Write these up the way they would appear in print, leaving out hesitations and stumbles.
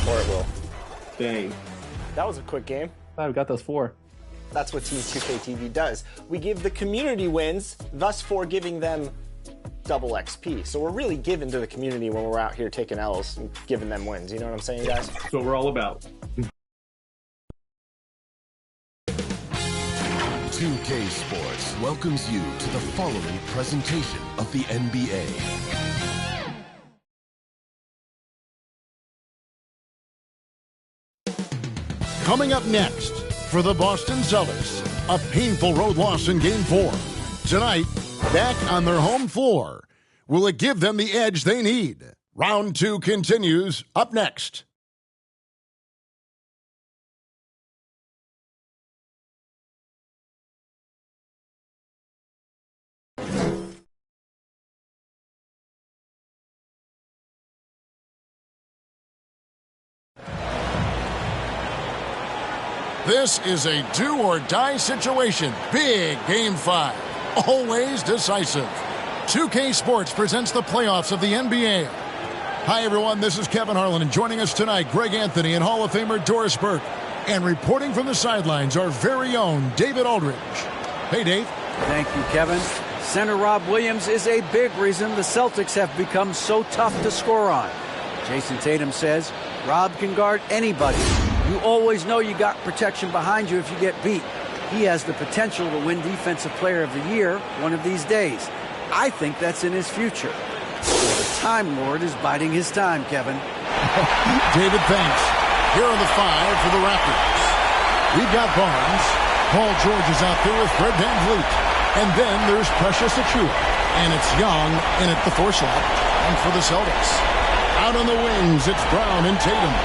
or it will. Dang. That was a quick game. We got those 4. That's what Team 2K TV does. We give the community wins, thus for giving them double XP. So we're really giving to the community when we're out here taking L's and giving them wins. You know what I'm saying, guys? That's what we're all about. 2K Sports welcomes you to the following presentation of the NBA. Coming up next, for the Boston Celtics, a painful road loss in Game 4. Tonight, back on their home floor. Will it give them the edge they need? Round 2 continues up next. This is a do-or-die situation. Big Game 5. Always decisive. 2K Sports presents the playoffs of the NBA. Hi, everyone. This is Kevin Harlan, and joining us tonight, Greg Anthony and Hall of Famer Doris Burke. And reporting from the sidelines, our very own David Aldridge. Hey, Dave. Thank you, Kevin. Center Rob Williams is a big reason the Celtics have become so tough to score on. Jason Tatum says Rob can guard anybody. You always know you got protection behind you if you get beat. He has the potential to win Defensive Player of the Year one of these days. I think that's in his future. The Time Lord is biding his time, Kevin. David, thanks. Here are the 5 for the Raptors. We've got Barnes. Paul George is out there with Fred VanVleet. And then there's Precious Achiuwa. And it's Young in at the 4 slot. And for the Celtics, out on the wings, it's Brown and Tatum.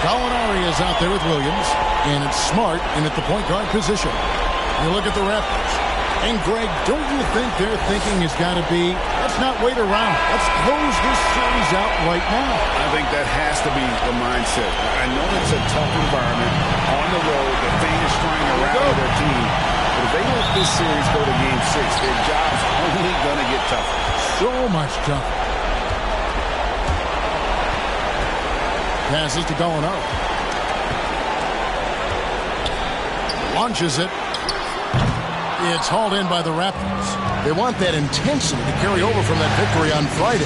Gallinari is out there with Williams, and it's Smart in at the point guard position. You look at the Raptors, and Greg, don't you think their thinking has got to be, let's not wait around, let's close this series out right now? I think that has to be the mindset. I know it's a tough environment on the road. The fan is trying to rally their team, but if they let this series go to Game 6, their job's only going to get tougher. So much tougher. Passes to Gallinari. Launches it. It's hauled in by the Raptors. They want that intensity to carry over from that victory on Friday.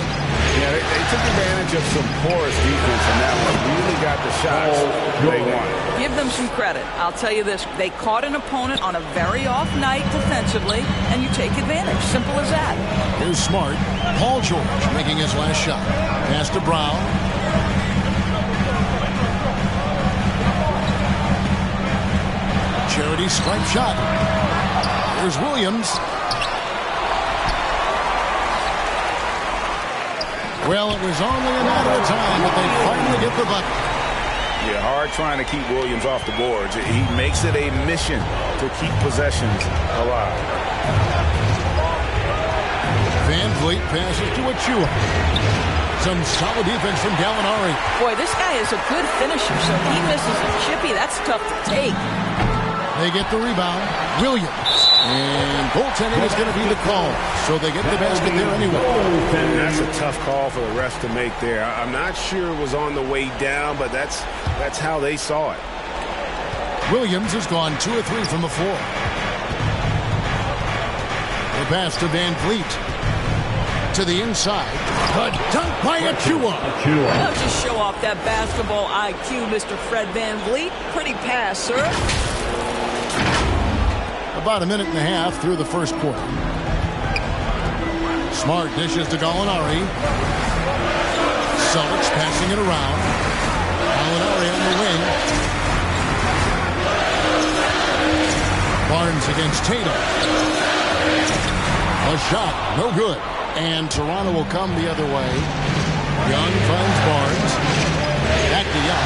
Yeah, they took advantage of some porous defense, and that one really got the shots they wanted. Give them some credit. I'll tell you this. They caught an opponent on a very off night defensively, and you take advantage. Simple as that. Here's Smart. Paul George making his last shot. Pass to Brown. Charity stripe shot. There's Williams. Well, it was only a matter of time, but they finally get the bucket. Yeah, hard trying to keep Williams off the boards. He makes it a mission to keep possessions alive. VanVleet passes to Achiuwa. Some solid defense from Gallinari. Boy, this guy is a good finisher, so he misses a chippy. That's tough to take. They get the rebound. Williams. And goaltending is going to be the call. So they get the basket there anyway. That's a tough call for the refs to make there. I'm not sure it was on the way down, but that's how they saw it. Williams has gone 2 of 3 from the floor. The pass to VanVleet. To the inside. A dunk by Achiuwa. Don't just show off that basketball IQ, Mr. Fred VanVleet. Pretty pass, sir. About a minute and a half through the first quarter. Smart dishes to Gallinari. Celtics passing it around. Gallinari on the wing. Barnes against Tatum. A shot, no good. And Toronto will come the other way. Young finds Barnes. Back to Young.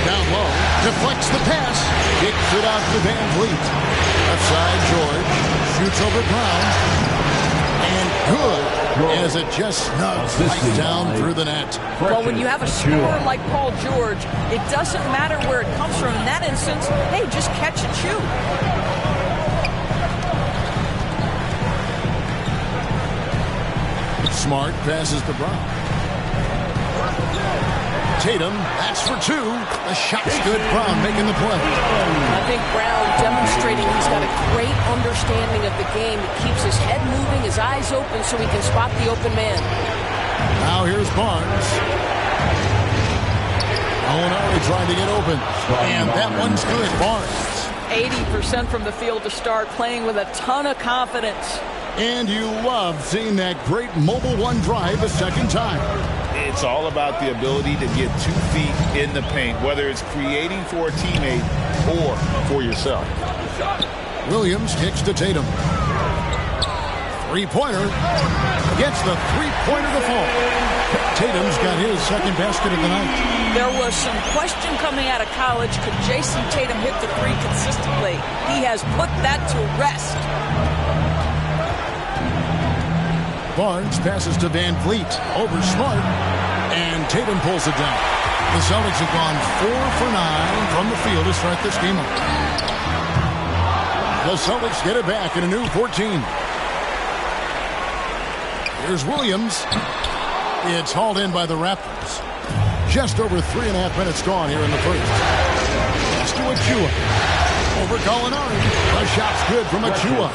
Down low. Deflects the pass. Kicks it out to VanVleet. Left side, George. Shoots over Brown. And good. As it just snugs right down through the net. Well, when you have a scorer like Paul George, it doesn't matter where it comes from. In that instance, hey, just catch and shoot. Smart passes to Brown. Tatum, that's for two. The shot's good. Brown making the play. I think Brown demonstrating he's got a great understanding of the game. He keeps his head moving, his eyes open so he can spot the open man. Now here's Barnes. Molinari trying to get open. And that one's good. Barnes. 80% from the field to start, playing with a ton of confidence. And you love seeing that great mobile one drive a second time. It's all about the ability to get 2 feet in the paint, whether it's creating for a teammate or for yourself. Williams kicks to Tatum. Three-pointer. Gets the three-pointer to fall. Tatum's got his second basket of the night. There was some question coming out of college. Could Jason Tatum hit the three consistently? He has put that to rest. Barnes passes to Van Vliet over Smart, and Tatum pulls it down. The Celtics have gone 4 for 9 from the field to start this game up. The Celtics get it back in a new 14. Here's Williams. It's hauled in by the Raptors. Just over 3.5 minutes gone here in the first. Pass to Achua. Over Gallinari. The shot's good from Achua.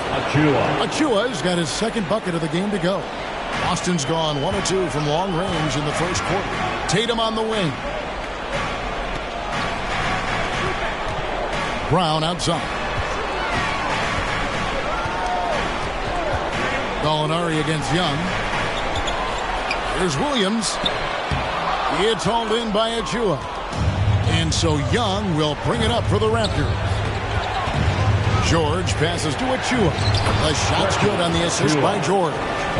Achua's got his second bucket of the game to go. Boston's gone 1 of 2 from long range in the first quarter. Tatum on the wing. Brown outside. Gallinari against Young. Here's Williams. It's hauled in by Achua. And so Young will bring it up for the Raptors. George passes to Achua. The shot's good on the assist by George.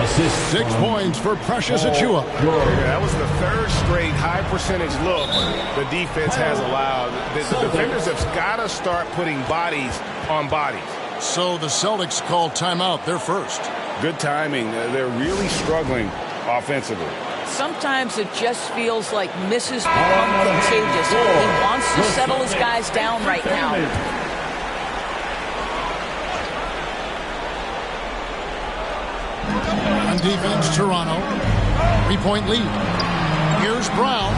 6 points for Precious Achua. That was the third straight high percentage look the defense has allowed. The defenders have got to start putting bodies on bodies. So the Celtics call timeout. They're first. Good timing. They're really struggling offensively. Sometimes it just feels like misses become contagious. He wants to settle his guys down right now. On defense, Toronto. 3-point lead. Here's Brown.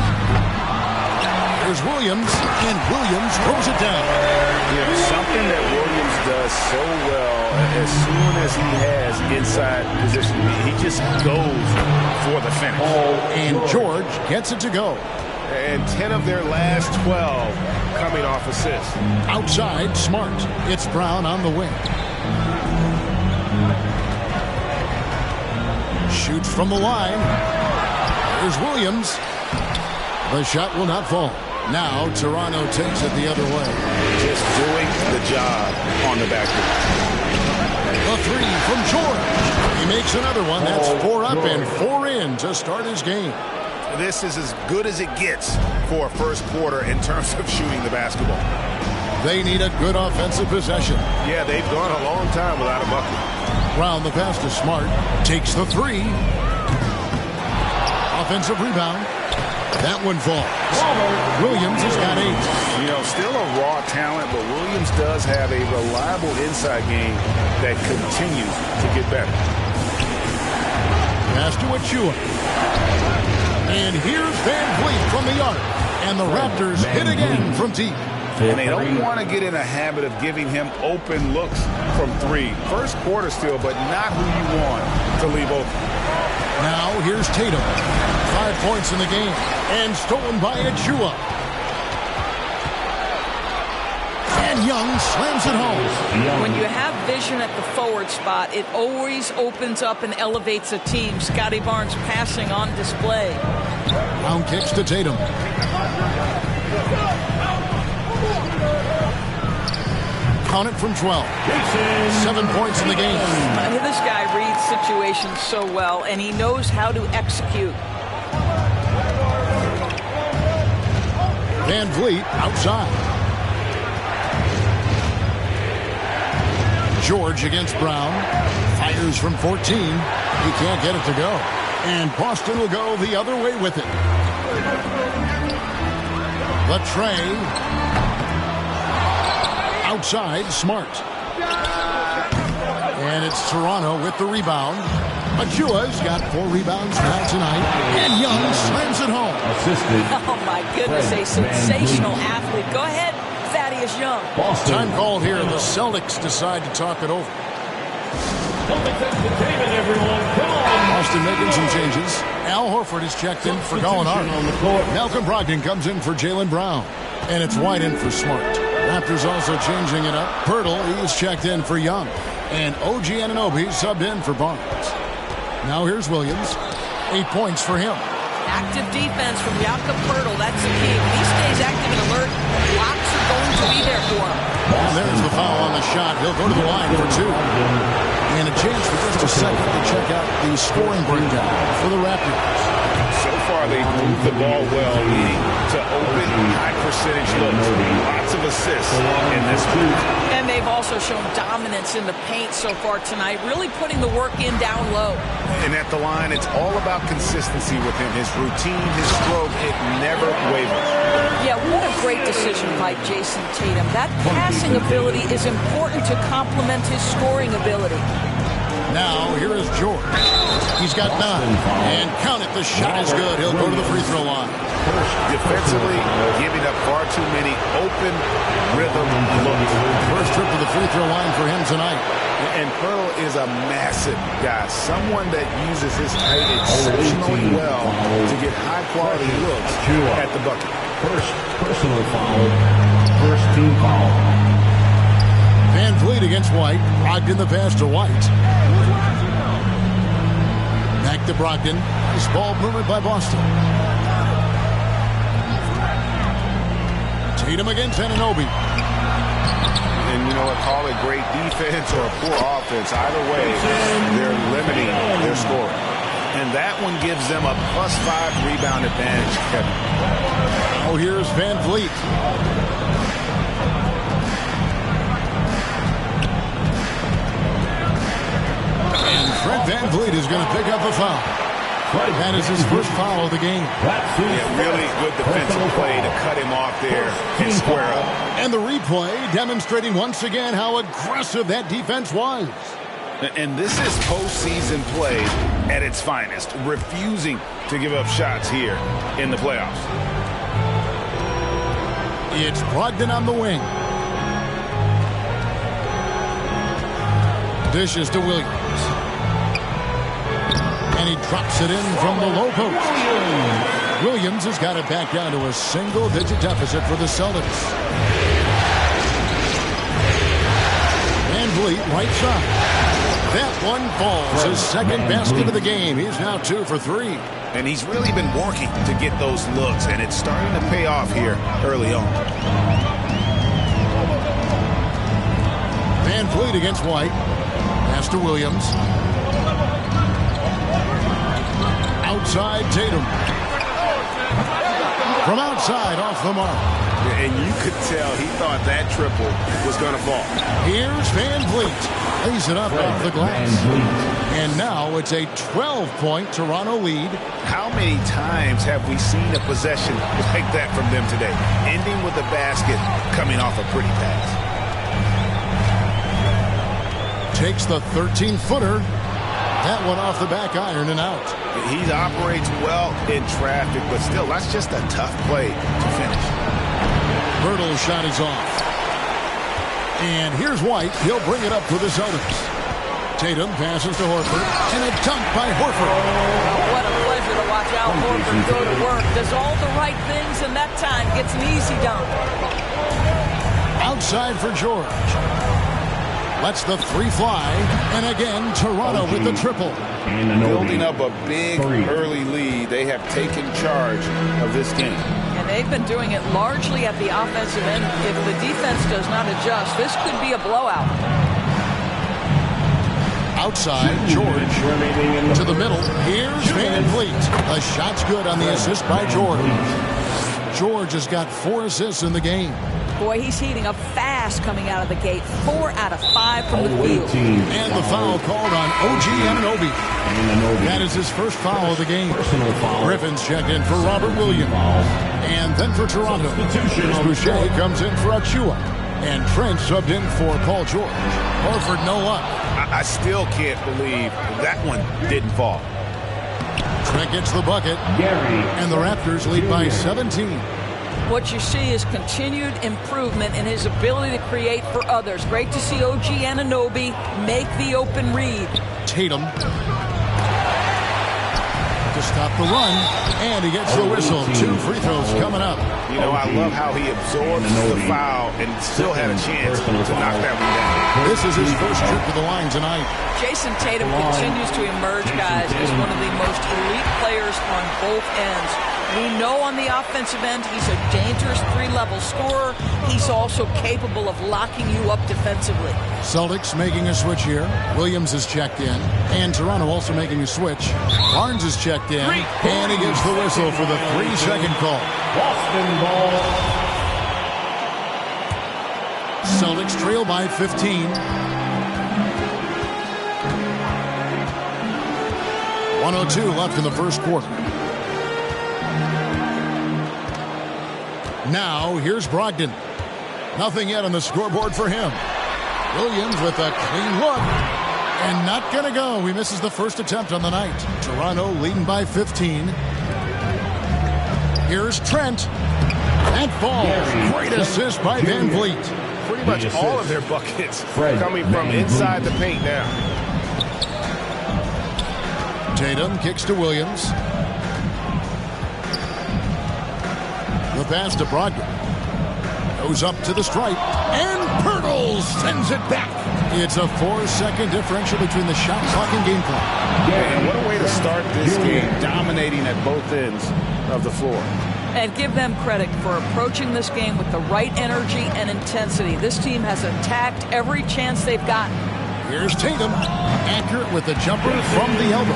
Here's Williams. And Williams throws it down. Yeah, something that Williams does so well as soon as he has inside position. He just goes for the finish. And George gets it to go. And 10 of their last 12 coming off assists. Outside, Smart. It's Brown on the wing. Shoots from the line. There's Williams. The shot will not fall. Now Toronto takes it the other way. Just doing the job on the backboard. The three from George. He makes another one. That's 4 up and 4 in to start his game. This is as good as it gets for a first quarter in terms of shooting the basketball. They need a good offensive possession. Yeah, they've gone a long time without a bucket. Round the pass to Smart. Takes the three. Offensive rebound. That one falls. Williams has got 8. You know, still a raw talent, but Williams does have a reliable inside game that continues to get better. Pass to Achua. And here's Van Vliet from the arc. And the Raptors hit again from deep. And they don't want to get in a habit of giving him open looks from 3. First quarter still, but not who you want to leave open. Now here's Tatum. 5 points in the game. And stolen by Achua. And Young slams it home. When you have vision at the forward spot, it always opens up and elevates a team. Scotty Barnes passing on display. Brown kicks to Tatum. Count it from 12. 7 points in the game. This guy reads situations so well, and he knows how to execute. Van Vliet outside. George against Brown. Fires from 14. He can't get it to go. And Boston will go the other way with it. The tray. Outside, Smart. And it's Toronto with the rebound. Achua's got 4 rebounds now tonight. And Young slams it home. Oh, my goodness, a sensational athlete. Go ahead, Thaddeus Young. Time called here. The Celtics decide to talk it over. Boston making some changes. Al Horford is checked in for Gallinari. Malcolm Brogdon comes in for Jaylen Brown. And it's White in for Smart. Raptors also changing it up. Pirtle, he's checked in for Young. And OG Anunoby subbed in for Barnes. Now here's Williams. 8 points for him. Active defense from Jakob Pirtle. That's the key. When he stays active and alert, blocks are going to be there for him. And there's the foul on the shot. He'll go to the line for 2. And a chance for just a second to check out the scoring breakdown for the Raptors. So far, they've moved the ball well, leading to open, high-percentage looks. Lots of assists in this group. And they've also shown dominance in the paint so far tonight, really putting the work in down low. And at the line, it's all about consistency with him. His routine, his stroke, it never wavers. Yeah, what a great decision by Jason Tatum. That passing ability is important to complement his scoring ability. Now, here is George. He's got 9. And count it, the shot is good. He'll go to the free throw line. Defensively, giving up far too many open rhythm looks. First trip to the free throw line for him tonight. And Pirtle is a massive guy. Someone that uses his height exceptionally well to get high-quality looks at the bucket. First personal foul. First team foul. Van Vliet against White. Brogdon the pass to White. Back to Brogdon. Nice ball movement by Boston. Tatum against Anunoby. And you know what? Call it great defense or a poor offense. Either way, they're limiting their scoring. And that one gives them a +5 rebound advantage, Kevin. Oh, here's Van Vliet. And Fred Van Vliet is going to pick up a foul. That is his first foul of the game. Yeah, really good defensive play to cut him off there and square up. And the replay demonstrating once again how aggressive that defense was. And this is postseason play at its finest, refusing to give up shots here in the playoffs. It's Brogdon on the wing. Dishes to Williams. And he drops it in from the low post. Williams has got it back down to a single-digit deficit for the Celtics. Van Vliet, right side. That one falls. His second basket of the game. He's now 2 for 3. And he's really been working to get those looks, and it's starting to pay off here early on. Van Vliet against White. Pass to Williams. Outside Tatum. From outside, off the mark. And you could tell he thought that triple was going to fall. Here's Van Vliet. Lays it up off the glass. And now it's a 12-point Toronto lead. How many times have we seen a possession like that from them today? Ending with a basket, coming off a pretty pass. Takes the 13-footer. That one off the back iron and out. He operates well in traffic, but still, that's just a tough play to finish. Pirtle's shot is off. And here's White. He'll bring it up for the Celtics. Tatum passes to Horford. And a dunk by Horford. What a pleasure to watch Al Horford go to work. Does all the right things, and that time gets an easy dunk. Outside for George. Lets the 3 fly. And again, Toronto with the triple. Building up a big early lead. They have taken charge of this game. And they've been doing it largely at the offensive end. If the defense does not adjust, this could be a blowout. Outside, George to the middle. Here's Van Vliet. A shot's good on the assist by George. George has got 4 assists in the game. Boy, he's heating up fast coming out of the gate. 4 out of 5 from the field. And the foul called on OG Anunoby. That is his first foul of the game. Griffin's checked in for Robert Williams. And then for Toronto, Boucher comes in for Achua. And Trent subbed in for Paul George. Horford, no luck. I still can't believe that one didn't fall. Trent gets the bucket. And the Raptors lead by 17. What you see is continued improvement in his ability to create for others. Great to see OG Anunoby make the open read. Tatum to stop the run, and he gets the whistle. 2 free throws coming up. You know, I love how he absorbs the foul and still had a chance to knock that one down. This is his first trip to the line tonight. Jason Tatum continues to emerge, guys, as one of the most elite players on both ends. We know on the offensive end he's a dangerous 3-level scorer. He's also capable of locking you up defensively. Celtics making a switch here. Williams is checked in. And Toronto also making a switch. Barnes is checked in. And he gives the whistle for the 3-second call. Boston ball. Celtics trail by 15. 1:02 left in the first quarter. Now, here's Brogdon. Nothing yet on the scoreboard for him. Williams with a clean look. And not going to go. He misses the first attempt on the night. Toronto leading by 15. Here's Trent. That falls. Great assist by Van Vliet. Pretty much all of their buckets coming from inside the paint now. Tatum kicks to Williams. The pass to Brogdon. Goes up to the stripe. And Pirtle sends it back. It's a 4-second differential between the shot clock and game clock. Man, what a way to start this game, dominating at both ends of the floor. And give them credit for approaching this game with the right energy and intensity. This team has attacked every chance they've gotten. Here's Tatum. Accurate with the jumper from the elbow.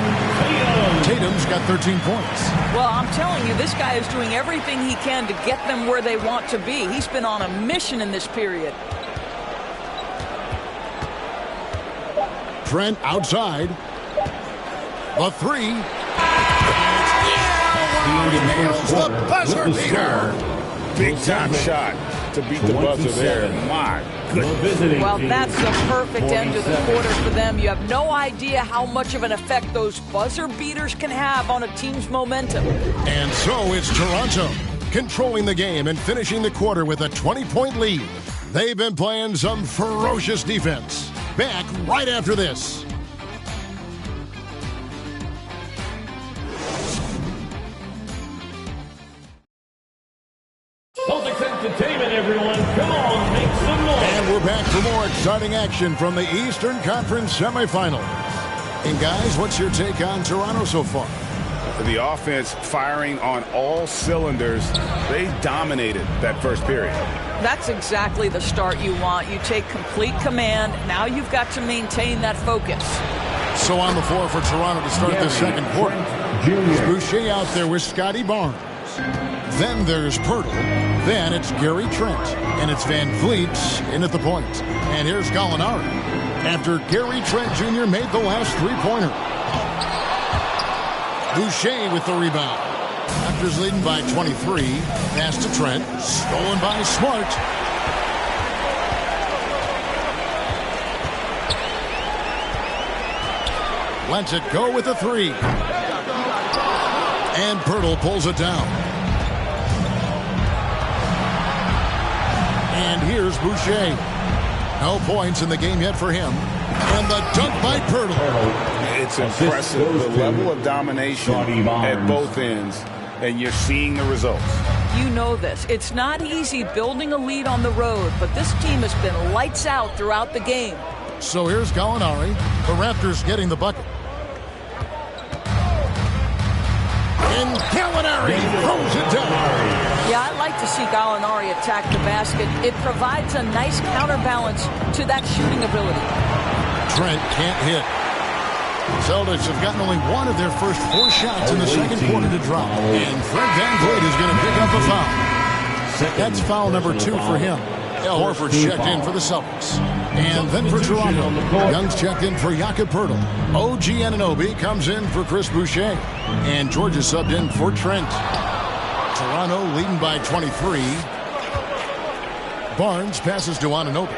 Tatum's got 13 points. Well, I'm telling you, this guy is doing everything he can to get them where they want to be. He's been on a mission in this period. Trent outside. The 3. Nails the buzzer beater. Big time shot to beat the buzzer there. My goodness. Well, that's the perfect end of the quarter for them. You have no idea how much of an effect those buzzer beaters can have on a team's momentum. And so it's Toronto controlling the game and finishing the quarter with a 20-point lead. They've been playing some ferocious defense. Back right after this. Celtics entertainment, everyone. Come on, make some noise. And we're back for more exciting action from the Eastern Conference semifinals. And guys, what's your take on Toronto so far? The offense firing on all cylinders. They dominated that first period. That's exactly the start you want. You take complete command. Now you've got to maintain that focus. So on the floor for Toronto to start the second quarter. It's Boucher out there with Scotty Barnes. Then there's Pirtle. Then it's Gary Trent. And it's Van Vliet in at the point. And here's Gallinari. After Gary Trent Jr. made the last three-pointer. Boucher with the rebound. Raptors leading by 23. Pass to Trent. Stolen by Smart. Lets it go with the 3. And Pirtle pulls it down. And here's Boucher. No points in the game yet for him. And the dunk by Pirtle. It's impressive, the level of domination at both ends, and you're seeing the results. You know this. It's not easy building a lead on the road, but this team has been lights out throughout the game. So here's Gallinari. The Raptors getting the bucket. And Gallinari throws it down. Yeah, I like to see Gallinari attack the basket. It provides a nice counterbalance to that shooting ability. Trent can't hit. Celtics have gotten only one of their first 4 shots in the second quarter to drop. And Fred VanVleet is going to pick up a foul. That's foul number 2 for him. Al Horford checked in for the Celtics. And then for Toronto, Young's checked in for Jakob Pirtle. OG Anunoby comes in for Chris Boucher. And George is subbed in for Trent. Toronto leading by 23. Barnes passes to Anunoby.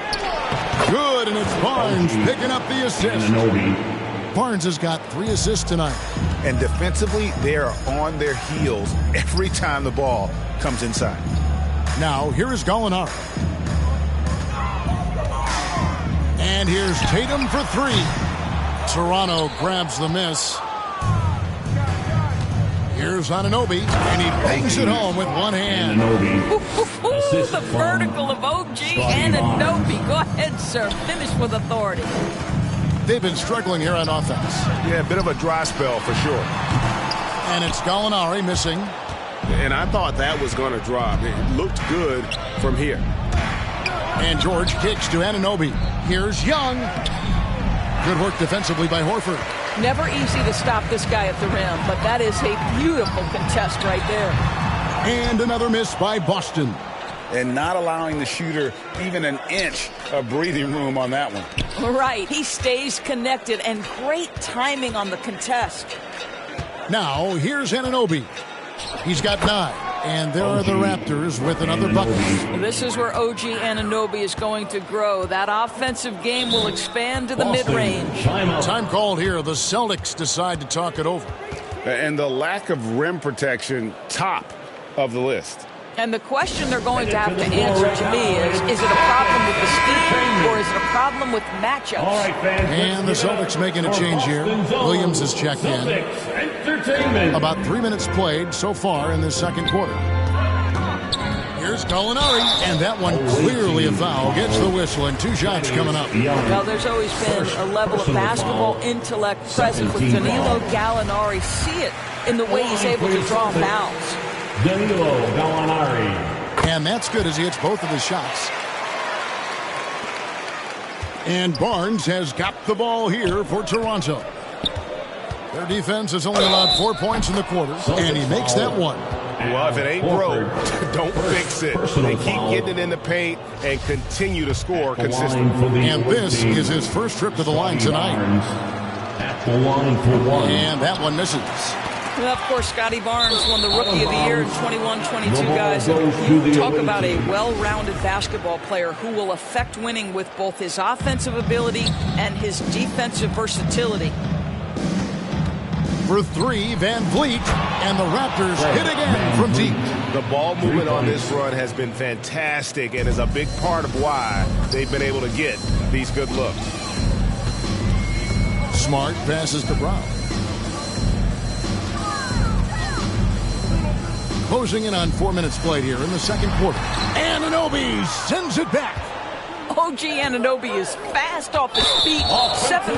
Good, and it's Barnes picking up the assist. Barnes has got 3 assists tonight. And defensively, they are on their heels every time the ball comes inside. Now, here is Gallinari. And here's Tatum for 3. Toronto grabs the miss. Here's Anunoby, and he bangs it home with one hand. The vertical of OG Anunoby. Go ahead, sir. Finish with authority. They've been struggling here on offense. Yeah, a bit of a dry spell for sure. And it's Gallinari missing. And I thought that was going to drop. It looked good from here. And George kicks to Anunoby. Here's Young. Good work defensively by Horford. Never easy to stop this guy at the rim, but that is a beautiful contest right there. And another miss by Boston. And not allowing the shooter even an inch of breathing room on that one. Right. He stays connected, and great timing on the contest. Now, here's Anunoby. He's got 9. And there are the Raptors with another bucket. This is where OG Anunoby is going to grow. That offensive game will expand to the mid-range. Time called here. The Celtics decide to talk it over. And the lack of rim protection, top of the list. And the question they're going to have to answer to me is it a problem with the scheme or is it a problem with matchups? And the Celtics making a change here. Williams has checked in. About 3 minutes played so far in the second quarter. Here's Gallinari, and that one clearly a foul. Gets the whistle, and 2 shots coming up. Well, there's always been a level of basketball intellect present with Danilo Gallinari. See it in the way he's able to draw fouls. Danilo Gallinari. And that's good as he hits both of his shots. And Barnes has got the ball here for Toronto. Their defense has only allowed 4 points in the quarter, and he makes that one. Well, if it ain't broke, don't fix it. They keep getting it in the paint and continue to score consistently. And this is his first trip to the line tonight. At the line for 1. And that one misses. Well, of course, Scotty Barnes won the Rookie of the Year in 21-22, guys. You talk about a well-rounded basketball player who will affect winning with both his offensive ability and his defensive versatility. For 3, Van Vliet, and the Raptors hit again from deep. The ball movement on this run has been fantastic and is a big part of why they've been able to get these good looks. Smart passes to Brown. Closing in on 4 minutes played here in the second quarter. Anunoby sends it back. OG Anunoby is fast off his feet. 7'2"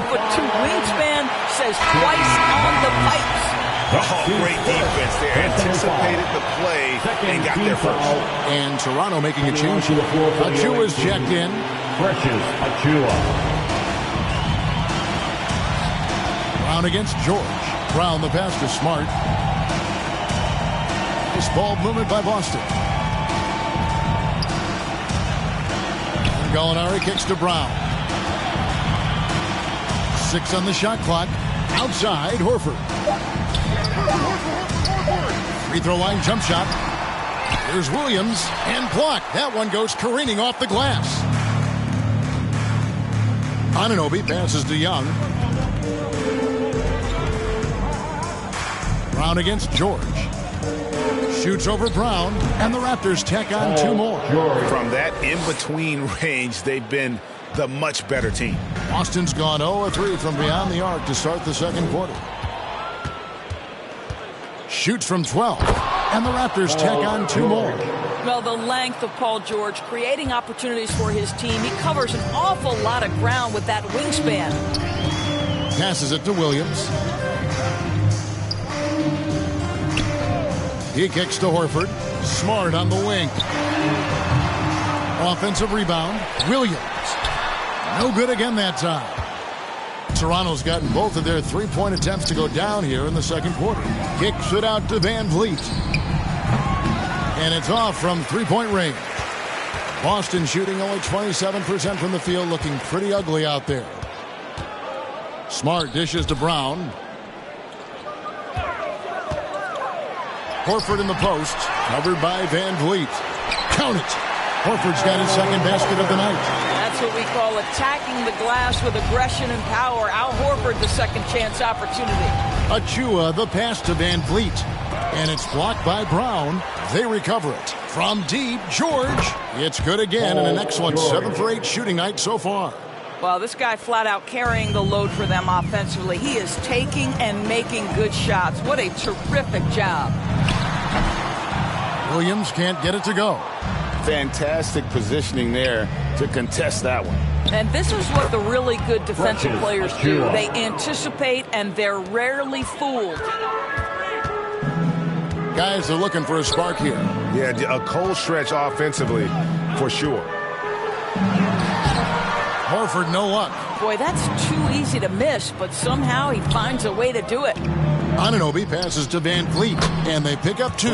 wingspan, says twice on the pipes. Oh, great defense there. Anticipated the play and got there first. And Toronto making a change. Achua's checked in. Precious Achua. Brown against George. Brown the pass to Smart. Nice ball movement by Boston. And Gallinari kicks to Brown. 6 on the shot clock. Outside, Horford. Free throw line jump shot. Here's Williams, and blocked. That one goes careening off the glass. Anunoby passes to Young. Brown against George. Shoots over Brown, and the Raptors tack on 2 more. From that in-between range, they've been the much better team. Boston's gone 0-3 from beyond the arc to start the second quarter. Shoots from 12, and the Raptors tack on 2 more. Well, the length of Paul George creating opportunities for his team. He covers an awful lot of ground with that wingspan. Passes it to Williams. He kicks to Horford. Smart on the wing. Offensive rebound. Williams. No good again that time. Toronto's gotten both of their 3-point attempts to go down here in the second quarter. Kicks it out to Van Vliet. And it's off from 3-point range. Boston shooting only 27% from the field, looking pretty ugly out there. Smart dishes to Brown. Horford in the post, covered by Van Vliet. Count it. Horford's got his second basket of the night. That's what we call attacking the glass with aggression and power. Al Horford, the second chance opportunity. Achua, the pass to Van Vliet. And it's blocked by Brown. They recover it. From deep, George. It's good again, and an excellent 7 for 8 shooting night so far. Well, this guy flat out carrying the load for them offensively. He is taking and making good shots. What a terrific job. Williams can't get it to go. Fantastic positioning there to contest that one. And this is what the really good defensive players do. They anticipate, and they're rarely fooled. Guys are looking for a spark here. Yeah, a cold stretch offensively for sure. Horford, no luck. Boy, that's too easy to miss, but somehow he finds a way to do it. Anunoby passes to Van Vliet, and they pick up 2.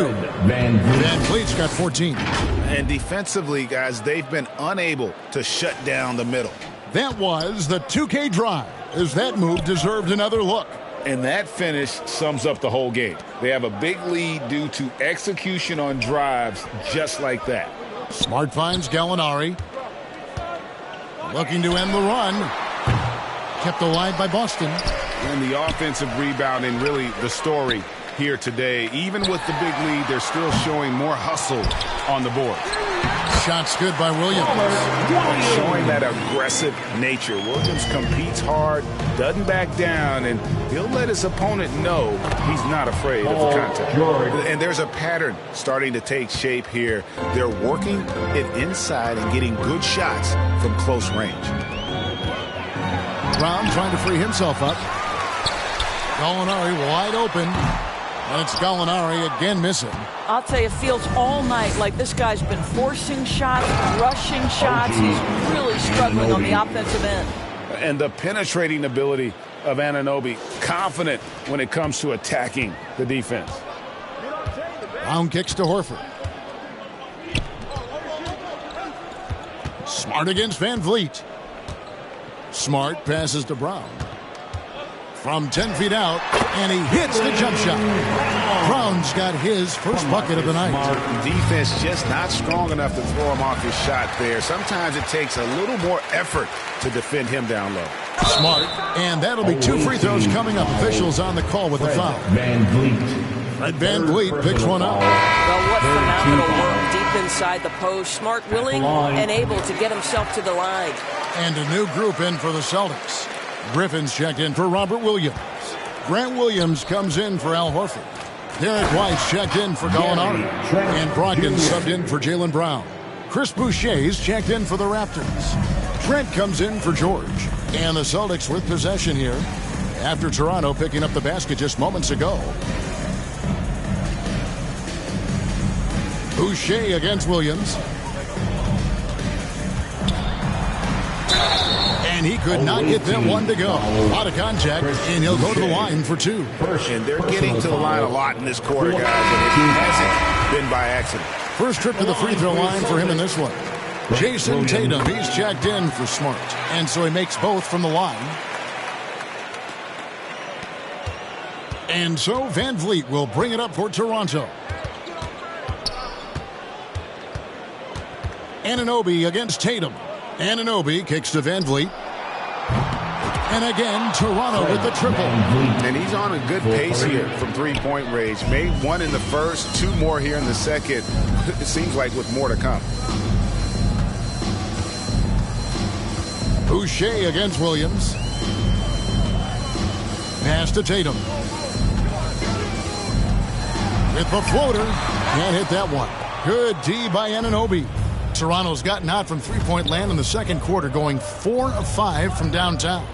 Van Vliet's got 14. And defensively, guys, they've been unable to shut down the middle. That was the 2K drive, as that move deserved another look. And that finish sums up the whole game. They have a big lead due to execution on drives just like that. Smart finds Gallinari. Looking to end the run. Kept alive by Boston. And the offensive rebounding, really the story here today. Even with the big lead, they're still showing more hustle on the board. Shots good by Williams. Showing that aggressive nature. Williams competes hard, doesn't back down, and he'll let his opponent know he's not afraid of the contact. And there's a pattern starting to take shape here. They're working it inside and getting good shots from close range. Brown trying to free himself up. Gallinari wide open. And it's Gallinari again missing. I'll tell you, it feels all night like this guy's been forcing shots, rushing shots. He's really struggling on the offensive end. And the penetrating ability of Anunoby, confident when it comes to attacking the defense. Brown kicks to Horford. Smart against Van Vliet. Smart passes to Brown. From 10 feet out, and he hits the jump shot. Brown's got his first bucket of the night. Defense just not strong enough to throw him off his shot there. Sometimes it takes a little more effort to defend him down low. Smart, and that'll be 2 free throws coming up. Officials on the call with the foul. Van Vliet. Fred Van Vliet picks one up. Well, what phenomenal work deep inside the post. Smart, willing, and able to get himself to the line. And a new group in for the Celtics. Griffin's checked in for Robert Williams. Grant Williams comes in for Al Horford. Derek White's checked in for Gallinari. And Brogdon subbed in for Jaylen Brown. Chris Boucher's checked in for the Raptors. Trent comes in for George. And the Celtics with possession here after Toronto picking up the basket just moments ago. Boucher against Williams. And he could not get them one to go. Out of contact, and he'll go to the line for 2. And they're getting to the line a lot in this quarter, guys, and it hasn't been by accident. First trip to the free throw line for him in this one. Jason Tatum, he's checked in for Smart. And so he makes both from the line. And so Van Vliet will bring it up for Toronto. Anunoby against Tatum. Anunoby kicks to Van Vliet. And again, Toronto with the triple. And he's on a good pace here from three-point range. Made 1 in the first, 2 more here in the second. It seems like with more to come. Boucher against Williams. Pass to Tatum. With the floater. Can't hit that one. Good D by Anunoby. Toronto's gotten out from three-point land in the second quarter, going 4 of 5 from downtown.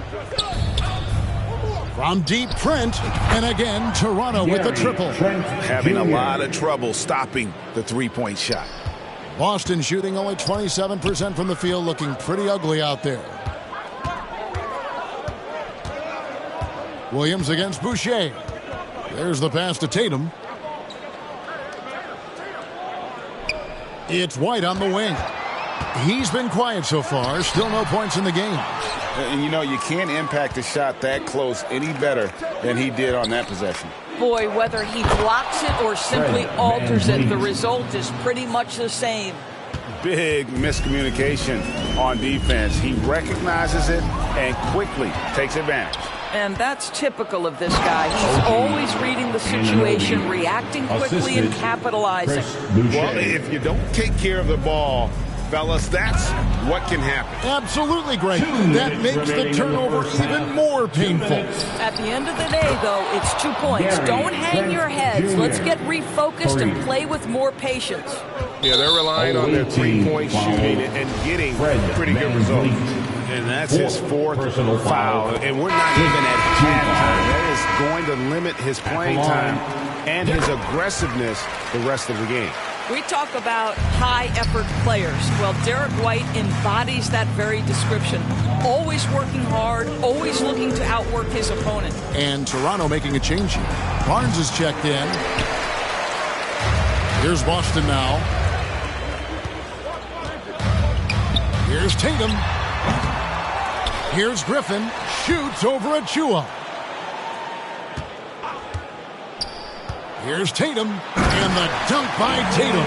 From deep, Trent, and again, Toronto with the triple. Having a lot of trouble stopping the three-point shot. Boston shooting only 27% from the field, looking pretty ugly out there. Williams against Boucher. There's the pass to Tatum. It's White on the wing. He's been quiet so far. Still no points in the game. And you know, you can't impact a shot that close any better than he did on that possession. Boy, whether he blocks it or simply alters it, the result is pretty much the same. Big miscommunication on defense. He recognizes it and quickly takes advantage. And that's typical of this guy. He's always reading the situation, reacting quickly, and capitalizing. Well, if you don't take care of the ball, fellas, that's what can happen. Absolutely, Greg. That makes the turnover even more painful. At the end of the day, though, it's 2 points. Don't hang your heads. Let's get refocused and play with more patience. Yeah, they're relying on their three-point shooting and getting pretty good results. And that's his fourth foul. And we're not even at halftime. That is going to limit his playing time and his aggressiveness the rest of the game. We talk about high-effort players. Well, Derek White embodies that very description. Always working hard, always looking to outwork his opponent. And Toronto making a change here. Barnes is checked in. Here's Boston now. Here's Tatum. Here's Griffin. Shoots over Achua. Here's Tatum. And the dunk by Tatum.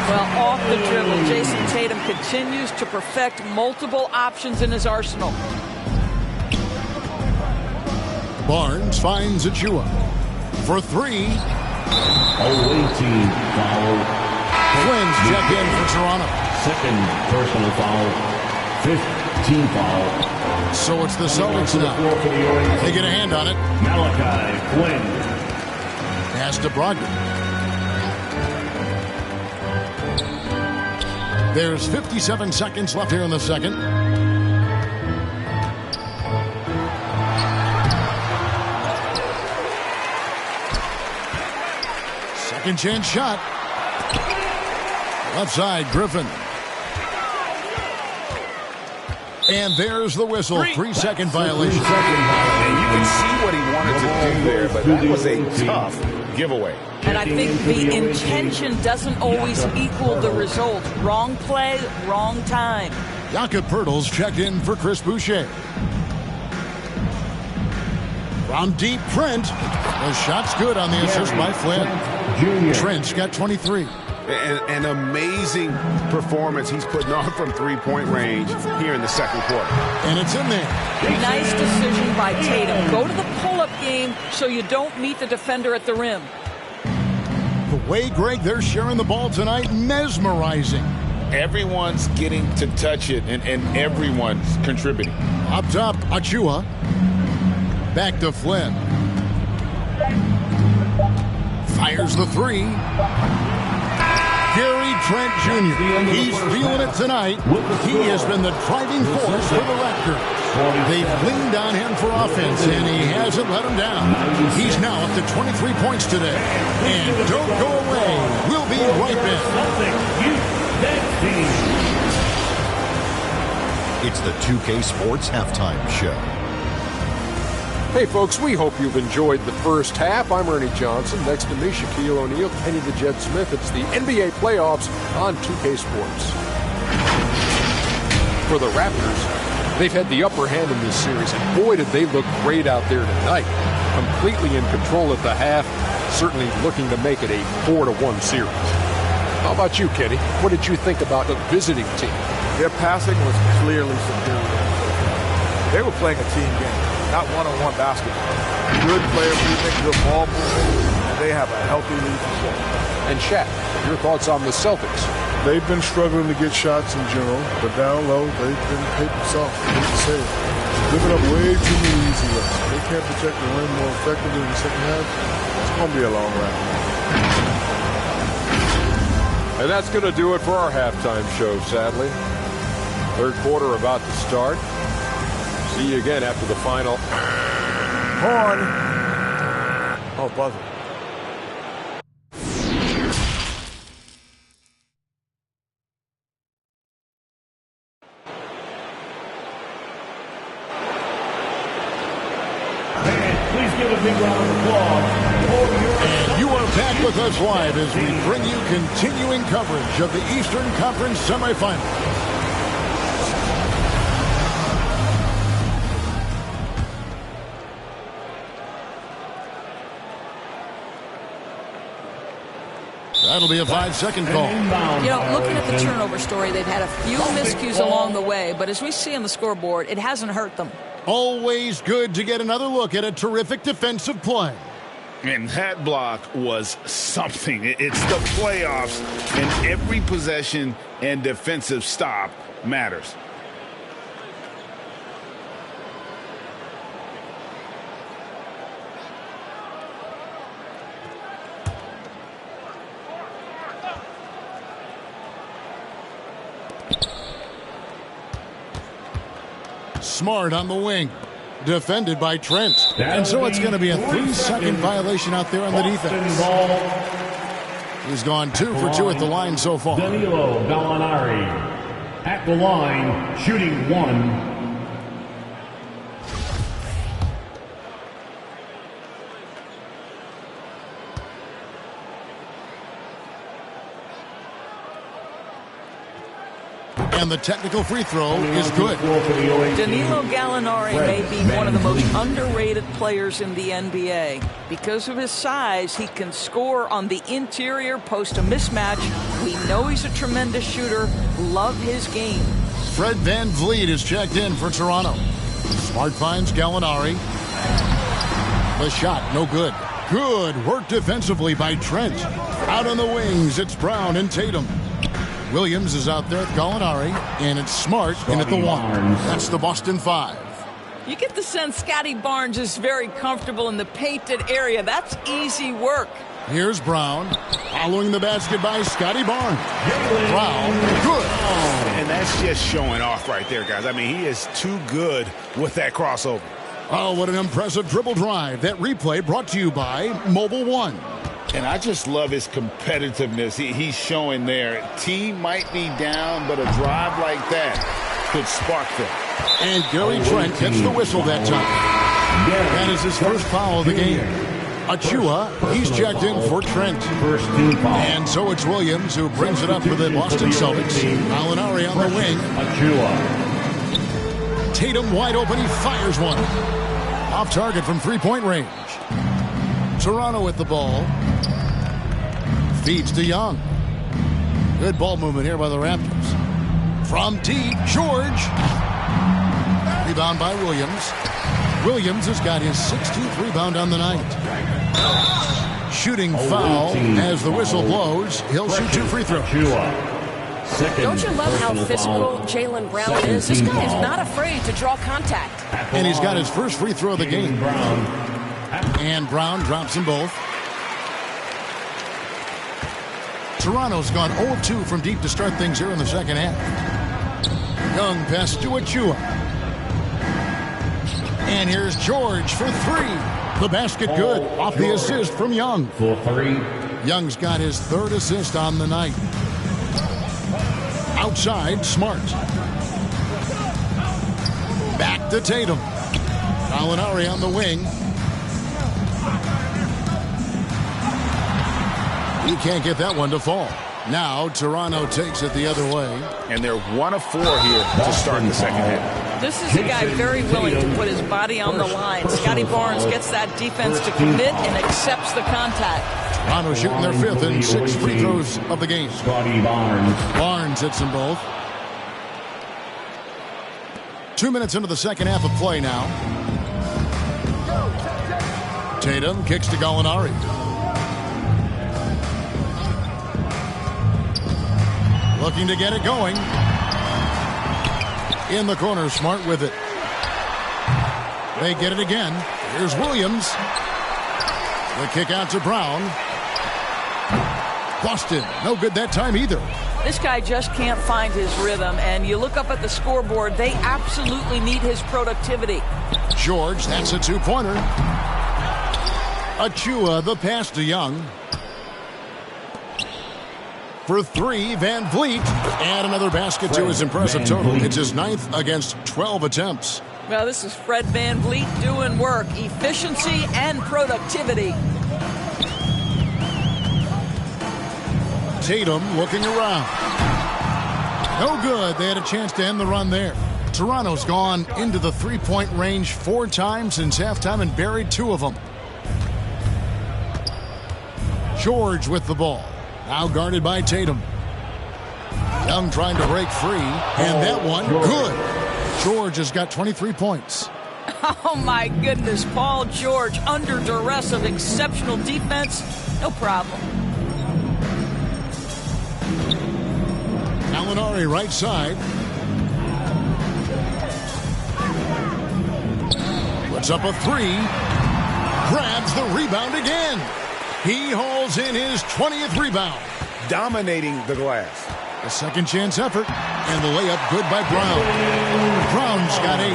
Well, off the dribble, Jason Tatum continues to perfect multiple options in his arsenal. Barnes finds Achua for three. Away team foul. Twins check in for Toronto. Second personal foul. 15 foul. So it's the Celtics now. They get a hand on it. Malachi Flynn. Pass to Brogdon. There's 57 seconds left here in the second. Second chance shot. Left side, Griffin. And there's the whistle. 3-second violation. And you can see what he wanted to do there, but that was a tough giveaway. And I think the intention doesn't always equal the result. Wrong play, wrong time. Jakob Poeltl's checked in for Chris Boucher. From deep, Trent. The shot's good on the assist by Flynn. Trent's got 23. An amazing performance he's putting on from three-point range here in the second quarter. And it's in there. Nice decision by Tatum. Go to the pull-up game so you don't meet the defender at the rim. The way, Greg, they're sharing the ball tonight, mesmerizing. Everyone's getting to touch it, and everyone's contributing. Up top, Achua. Back to Flynn. Fires the three. Gary Trent Jr. He's feeling it tonight. He has been the driving force for the Raptors. They've leaned on him for offense, and he hasn't let them down. He's now up to 23 points today. And don't go away. We'll be right back. It's the 2K Sports Halftime Show. Hey folks, we hope you've enjoyed the first half. I'm Ernie Johnson. Next to me, Shaquille O'Neal, Kenny the Jet Smith. It's the NBA playoffs on 2K Sports. For the Raptors, they've had the upper hand in this series, and boy did they look great out there tonight. Completely in control at the half, certainly looking to make it a 4-1 series. How about you, Kenny? What did you think about the visiting team? Their passing was clearly superior. They were playing a team game. Not one-on-one basketball. Good player movement, good ball movement, and they have a healthy lead to show. And Shaq, your thoughts on the Celtics? They've been struggling to get shots in general, but down low, they've been paper soft. I hate to say it. Giving up way too many easy looks. They can't protect the rim more effectively in the second half. It's going to be a long round. And that's going to do it for our halftime show, sadly. Third quarter about to start. See you again after the final. Horn. Oh, buzzer. Please give a big round of applause. And you are back with us live as we bring you continuing coverage of the Eastern Conference semifinals. That'll be a 5-second call. You know, looking at the turnover story, they've had a few miscues along the way, but as we see on the scoreboard, it hasn't hurt them. Always good to get another look at a terrific defensive play. And that block was something. It's the playoffs, and every possession and defensive stop matters. Smart on the wing. Defended by Trent. And so it's going to be a 3-second violation out there on the defense. He's gone 2 for 2 at the line so far. Danilo Gallinari at the line, shooting 1. And the technical free throw is good. Danilo Gallinari may be one of the most underrated players in the NBA. Because of his size, he can score on the interior, post a mismatch. We know he's a tremendous shooter. Love his game. Fred VanVleet is checked in for Toronto. Smart finds Gallinari. The shot, no good. Good work defensively by Trent. Out on the wings, it's Brown and Tatum. Williams is out there with Gallinari, and it's Smart in at the 1. That's the Boston 5. You get the sense Scotty Barnes is very comfortable in the painted area. That's easy work. Here's Brown, following the basket by Scotty Barnes. Brown, good. And that's just showing off right there, guys. I mean, he is too good with that crossover. Oh, what an impressive dribble drive. That replay brought to you by Mobile One. And I just love his competitiveness he's showing there. Team might be down, but a drive like that could spark them. And Gary Trent gets the whistle that time. That is his first foul of the game. Achua, he's checked in for Trent. And so it's Williams who brings it up for the Boston Celtics. Gallinari on the wing. Tatum wide open, he fires one. Off target from three-point range. Toronto with the ball. Feeds to Young. Good ball movement here by the Raptors. From deep, George. Rebound by Williams. Williams has got his 16th rebound on the night. Shooting foul as the whistle blows. He'll shoot 2 free throws. Don't you love how physical Jaylen Brown is? This guy is not afraid to draw contact. And he's got his first free throw of the game. And Brown drops them both. Toronto's gone 0-2 from deep to start things here in the second half. Young pass to Achua. And here's George for 3. The basket good off the assist from Young. For 3. Young's got his 3rd assist on the night. Outside, Smart. Back to Tatum. Gallinari on the wing. He can't get that one to fall. Now Toronto takes it the other way. And they're 1 of 4 here to start the second half. This is a guy very willing to put his body on the line. Scotty Barnes gets that defense to commit and accepts the contact. Toronto shooting their 5th and 6th free throws of the game. Scotty Barnes. Barnes hits them both. 2 minutes into the second half of play now. Tatum kicks to Gallinari. Looking to get it going. In the corner, Smart with it. They get it again. Here's Williams. The kick out to Brown. Boston, no good that time either. This guy just can't find his rhythm, and you look up at the scoreboard, they absolutely need his productivity. George, that's a 2-pointer. Achua, the pass to Young. For 3, VanVleet. And another basket to his impressive total. It's his 9th against 12 attempts. Well, this is Fred VanVleet doing work. Efficiency and productivity. Tatum looking around. No good. They had a chance to end the run there. Toronto's gone into the 3-point range 4 times since halftime and buried 2 of them. George with the ball. Now guarded by Tatum. Young trying to break free, and that one, good. George has got 23 points. Oh, my goodness. Paul George under duress of exceptional defense. No problem. Gallinari right side. Puts up a three. Grabs the rebound again. He hauls in his 20th rebound. Dominating the glass. A second chance effort. And the layup good by Brown. Brown's got 8.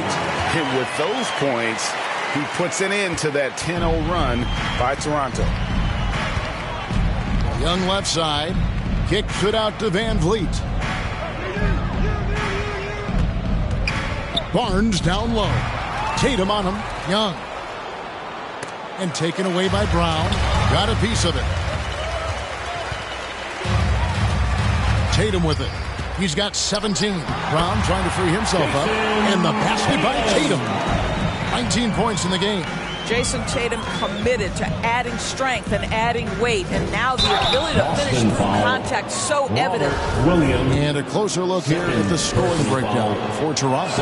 And with those points, he puts an end to that 10-0 run by Toronto. Young left side. Kicks it out to Van Vliet. Barnes down low. Tatum on him. Young. And taken away by Brown. Got a piece of it. Tatum with it. He's got 17. Brown trying to free himself up. And the basket by Tatum. 19 points in the game. Jason Tatum committed to adding strength and adding weight, and now the ability to finish through contact so evident. And a closer look here at the scoring breakdown for Toronto.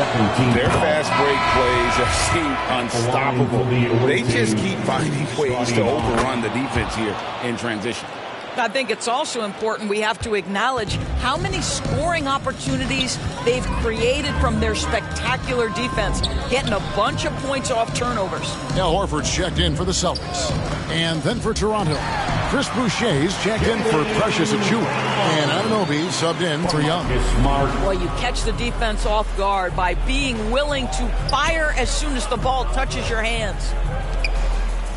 Their fast break plays seem unstoppable. They just keep finding ways to overrun the defense here in transition. I think it's also important we have to acknowledge how many scoring opportunities they've created from their spectacular defense, getting a bunch of points off turnovers. Now Horford's checked in for the Celtics. And then for Toronto, Chris Boucher's checked in for Precious Achiuwa. And Anunoby subbed in for Young. Well, you catch the defense off guard by being willing to fire as soon as the ball touches your hands.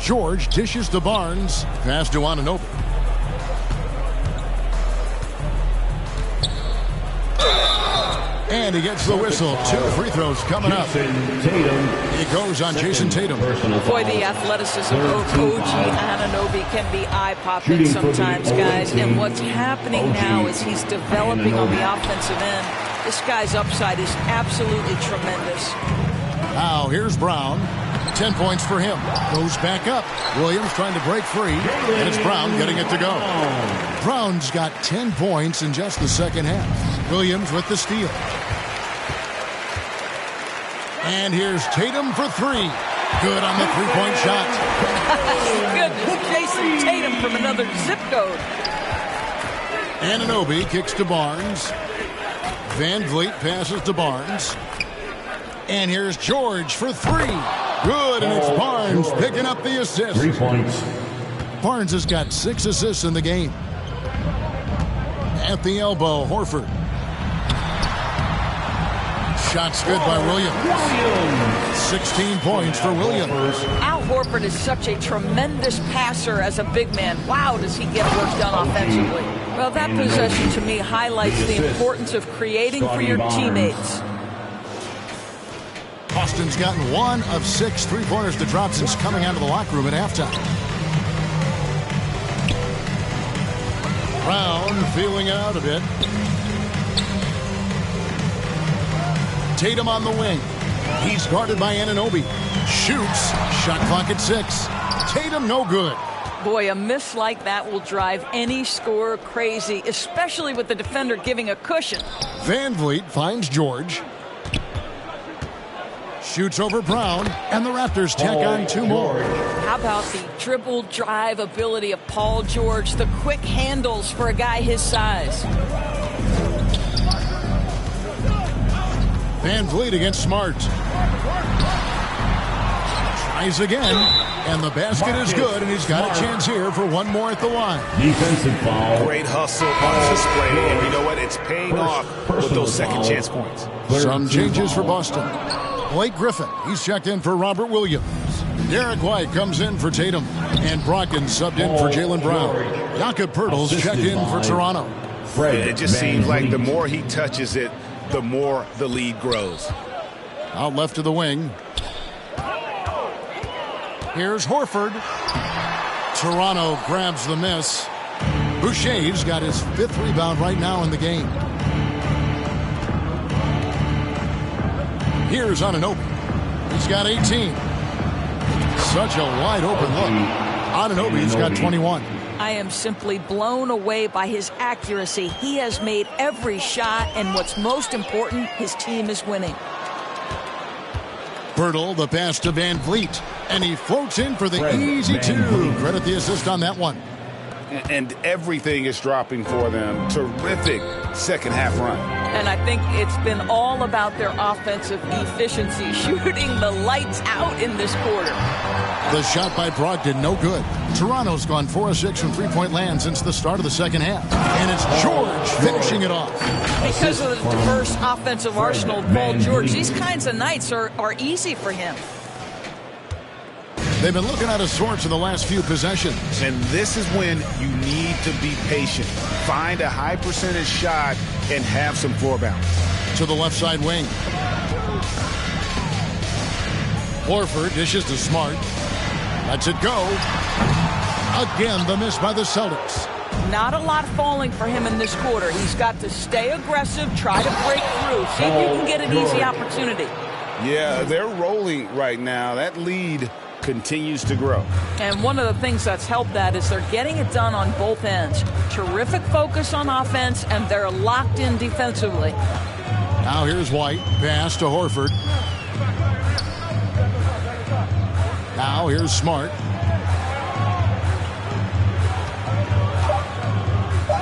George dishes to Barnes. Pass to Anunoby. And he gets the whistle. 2 free throws coming up. It goes on Jason Tatum. Boy, the athleticism of OG Anunoby can be eye-popping sometimes, guys. And what's happening now is he's developing on the offensive end. This guy's upside is absolutely tremendous. Now, here's Brown. 10 points for him. Goes back up. Williams trying to break free. And it's Brown getting it to go. Brown's got 10 points in just the second half. Williams with the steal. And here's Tatum for 3. Good on the three-point shot. Goodness, Jason Tatum from another zip code. Anunoby kicks to Barnes. Van Vliet passes to Barnes. And here's George for 3. Good, and it's Barnes picking up the assist. 3 points. Barnes has got 6 assists in the game. At the elbow, Horford. Shots good by Williams. 16 points for Williams. Al Horford is such a tremendous passer as a big man. Wow, does he get work done offensively. Well, that possession to me highlights the importance of creating for your teammates. Austin's gotten 1 of 6 three-pointers to drop since coming out of the locker room at halftime. Brown feeling it out a bit. Tatum on the wing. He's guarded by Anunoby. Shoots. Shot clock at 6. Tatum no good. Boy, a miss like that will drive any scorer crazy, especially with the defender giving a cushion. Van Vliet finds George. Shoots over Brown, and the Raptors tack on 2 more. How about the dribble drive ability of Paul George, the quick handles for a guy his size. Van Vliet against Smart. Tries again, and the basket is good, and he's got a chance here for 1 more at the line. Defensive foul. Great hustle on display, and you know what? It's paying off with those second chance points. Some changes for Boston. Blake Griffin, he's checked in for Robert Williams. Derek White comes in for Tatum. And Brogdon subbed in for Jaylen Brown. Jakob Poeltl's checked in for Toronto. It just seems like the more he touches it, the more the lead grows. Out left to the wing. Here's Horford. Toronto grabs the miss. Boucher's got his 5th rebound right now in the game. Here's Anunoby. He's got 18. Such a wide open look. Anunoby's got 21. I am simply blown away by his accuracy. He has made every shot, and what's most important, his team is winning. Bertel, the pass to Van Vliet, and he floats in for the easy two. Credit the assist on that one. And everything is dropping for them. Terrific second half run. And I think it's been all about their offensive efficiency, shooting the lights out in this quarter. The shot by Brogdon, no good. Toronto's gone 4 of 6 from three-point land since the start of the second half. And it's George finishing it off. Because of the diverse offensive arsenal of Paul George, these kinds of nights are easy for him. They've been looking out of sorts in the last few possessions. And this is when you need to be patient. Find a high percentage shot and have some floor balance. To the left side wing. Horford dishes to Smart. Lets it go. Again, the miss by the Celtics. Not a lot falling for him in this quarter. He's got to stay aggressive, try to break through, see if you can get an easy opportunity. Yeah, they're rolling right now. That lead continues to grow. And one of the things that's helped that is they're getting it done on both ends. Terrific focus on offense, and they're locked in defensively. Now here's White. Pass to Horford. Now here's Smart.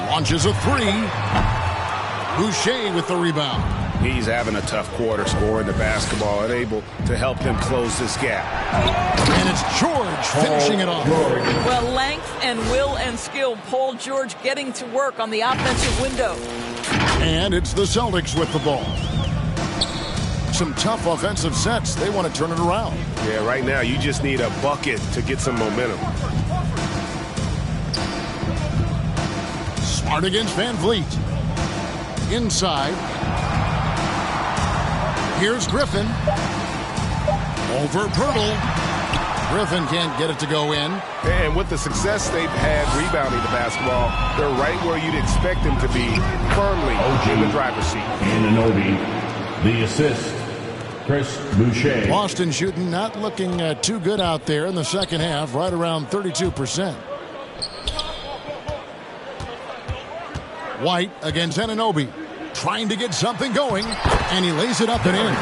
Launches a three. Boucher with the rebound. He's having a tough quarter, scoring the basketball and able to help them close this gap. And it's George finishing it off. Well, length and will and skill. Paul George getting to work on the offensive window. And it's the Celtics with the ball. Some tough offensive sets. They want to turn it around. Yeah, right now you just need a bucket to get some momentum. Smart against Van Vliet. Inside. Here's Griffin. Over Bertel. Griffin can't get it to go in. And with the success they've had rebounding the basketball, they're right where you'd expect them to be, firmly in the driver's seat. Anunoby, the assist, Chris Boucher. Boston shooting not looking too good out there in the second half, right around 32%. White against Anunoby. Trying to get something going, and he lays it up and in.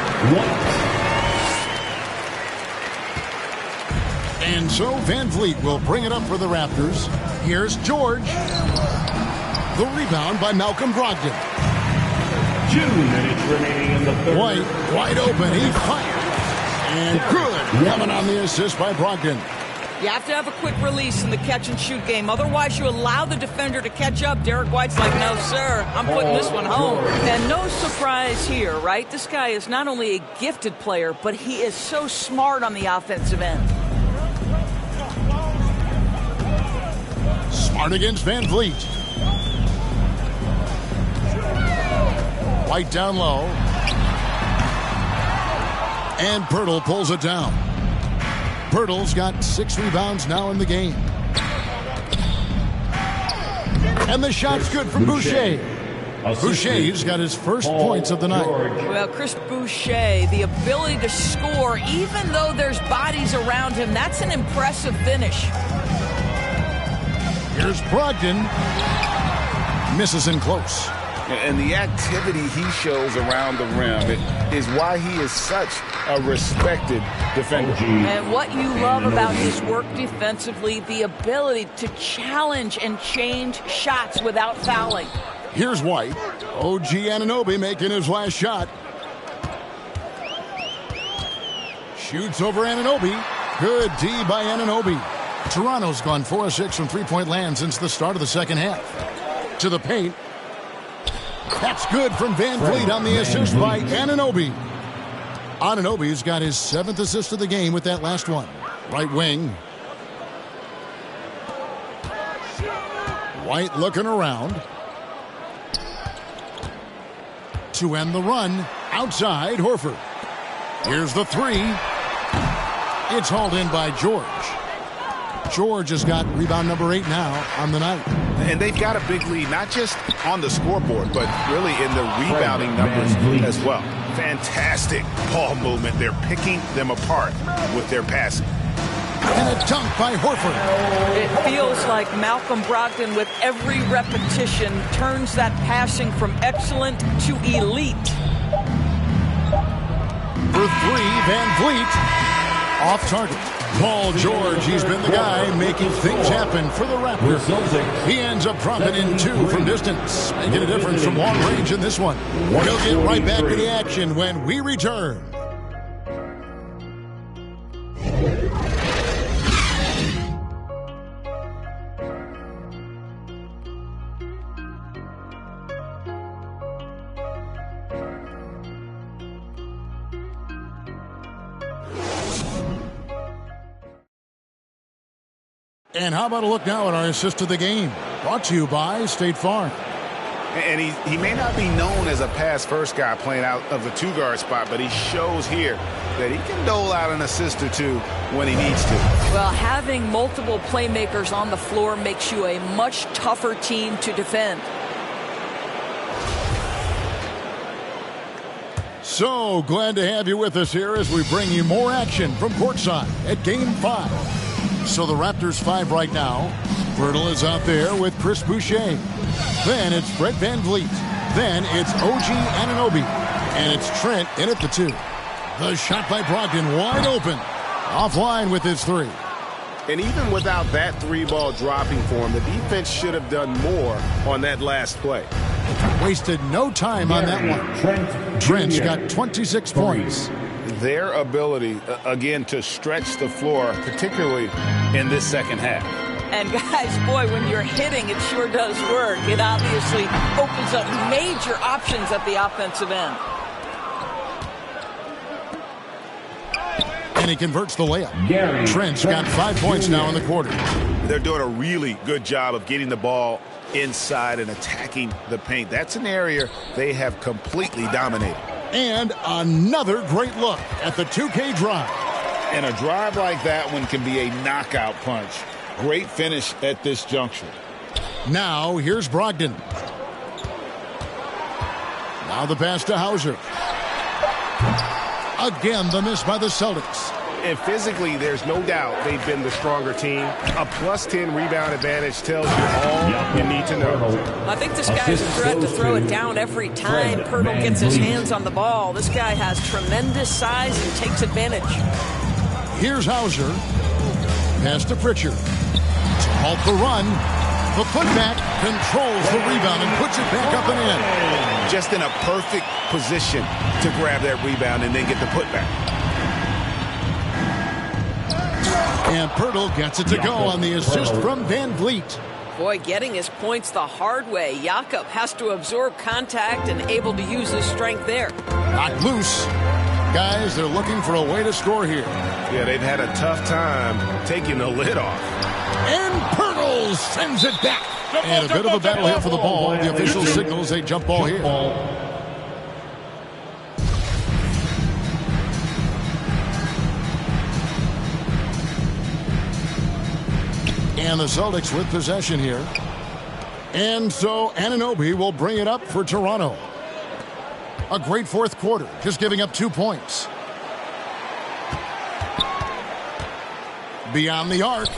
And so Van Vliet will bring it up for the Raptors. Here's George. The rebound by Malcolm Brogdon. 2 minutes remaining in the third. White wide open. He fires. And good. Coming on the assist by Brogdon. You have to have a quick release in the catch-and-shoot game. Otherwise, you allow the defender to catch up. Derek White's like, no, sir, I'm putting this one home. And no surprise here, right? This guy is not only a gifted player, but he is so smart on the offensive end. Smart against Van Vliet. White down low. And Bertel pulls it down. Bertel's got 6 rebounds now in the game. And the shot's good from Boucher. Boucher's got his first points of the night. Well, Chris Boucher, the ability to score, even though there's bodies around him, that's an impressive finish. Here's Brogdon. Misses in close. And the activity he shows around the rim is why he is such a respected defender. And what you love about his work defensively, the ability to challenge and change shots without fouling. Here's White. OG Anunoby making his last shot. Shoots over Anunoby. Good D by Anunoby. Toronto's gone 4 of 6 from three-point land since the start of the second half. To the paint. That's good from Van Vliet on the assist by Anunoby. Anunoby's got his 7th assist of the game with that last one. Right wing. White looking around. To end the run. Outside, Horford. Here's the three. It's hauled in by George. George has got rebound number 8 now on the night. And they've got a big lead, not just on the scoreboard, but really in the rebounding numbers as well. Fantastic ball movement. They're picking them apart with their passing. And a dunk by Horford. It feels like Malcolm Brogdon, with every repetition, turns that passing from excellent to elite. For three, Van Vliet off target. Paul George, he's been the guy making things happen for the Raptors. He ends up dropping in 2 from distance, making a difference from long range in this one. We'll get right back to the action when we return. And how about a look now at our assist of the game? Brought to you by State Farm. And he may not be known as a pass-first guy playing out of the 2-guard spot, but he shows here that he can dole out an assist or 2 when he needs to. Well, having multiple playmakers on the floor makes you a much tougher team to defend. So glad to have you with us here as we bring you more action from courtside at Game 5. So the Raptors 5 right now. Pirtle is out there with Chris Boucher. Then it's Fred Van Vliet. Then it's OG Anunoby. And it's Trent in at the 2. The shot by Brogdon wide open. Offline with his 3. And even without that 3-ball dropping for him, the defense should have done more on that last play. Wasted no time on that one. Trent's got 26 points. Their ability, again, to stretch the floor, particularly in this second half. And guys, boy, when you're hitting, it sure does work. It obviously opens up major options at the offensive end. And he converts the layup. Trent's got 5 points now in the quarter. They're doing a really good job of getting the ball inside and attacking the paint. That's an area they have completely dominated. And another great look at the 2K drive. And a drive like that one can be a knockout punch. Great finish at this juncture. Now here's Brogdon. Now the pass to Hauser. Again, the miss by the Celtics. And physically, there's no doubt they've been the stronger team. A +10 rebound advantage tells you all you need to know. I think this guy's a threat to throw it down every time Pirtle gets his hands on the ball. This guy has tremendous size and takes advantage. Here's Hauser. Pass to Pritchard. To halt the run. The putback controls the rebound and puts it back up and in. Just in a perfect position to grab that rebound and then get the putback. And Pirtle gets it to go on the assist from Van Vliet. Boy, getting his points the hard way. Jakob has to absorb contact and able to use his strength there. Knocked loose. Guys, they're looking for a way to score here. Yeah, they've had a tough time taking the lid off. And Pirtle sends it back. And a bit of a battle here for the ball. The official signals a jump ball here. And the Celtics with possession here. And so Anunoby will bring it up for Toronto. A great fourth quarter, just giving up 2 points. Beyond the arc.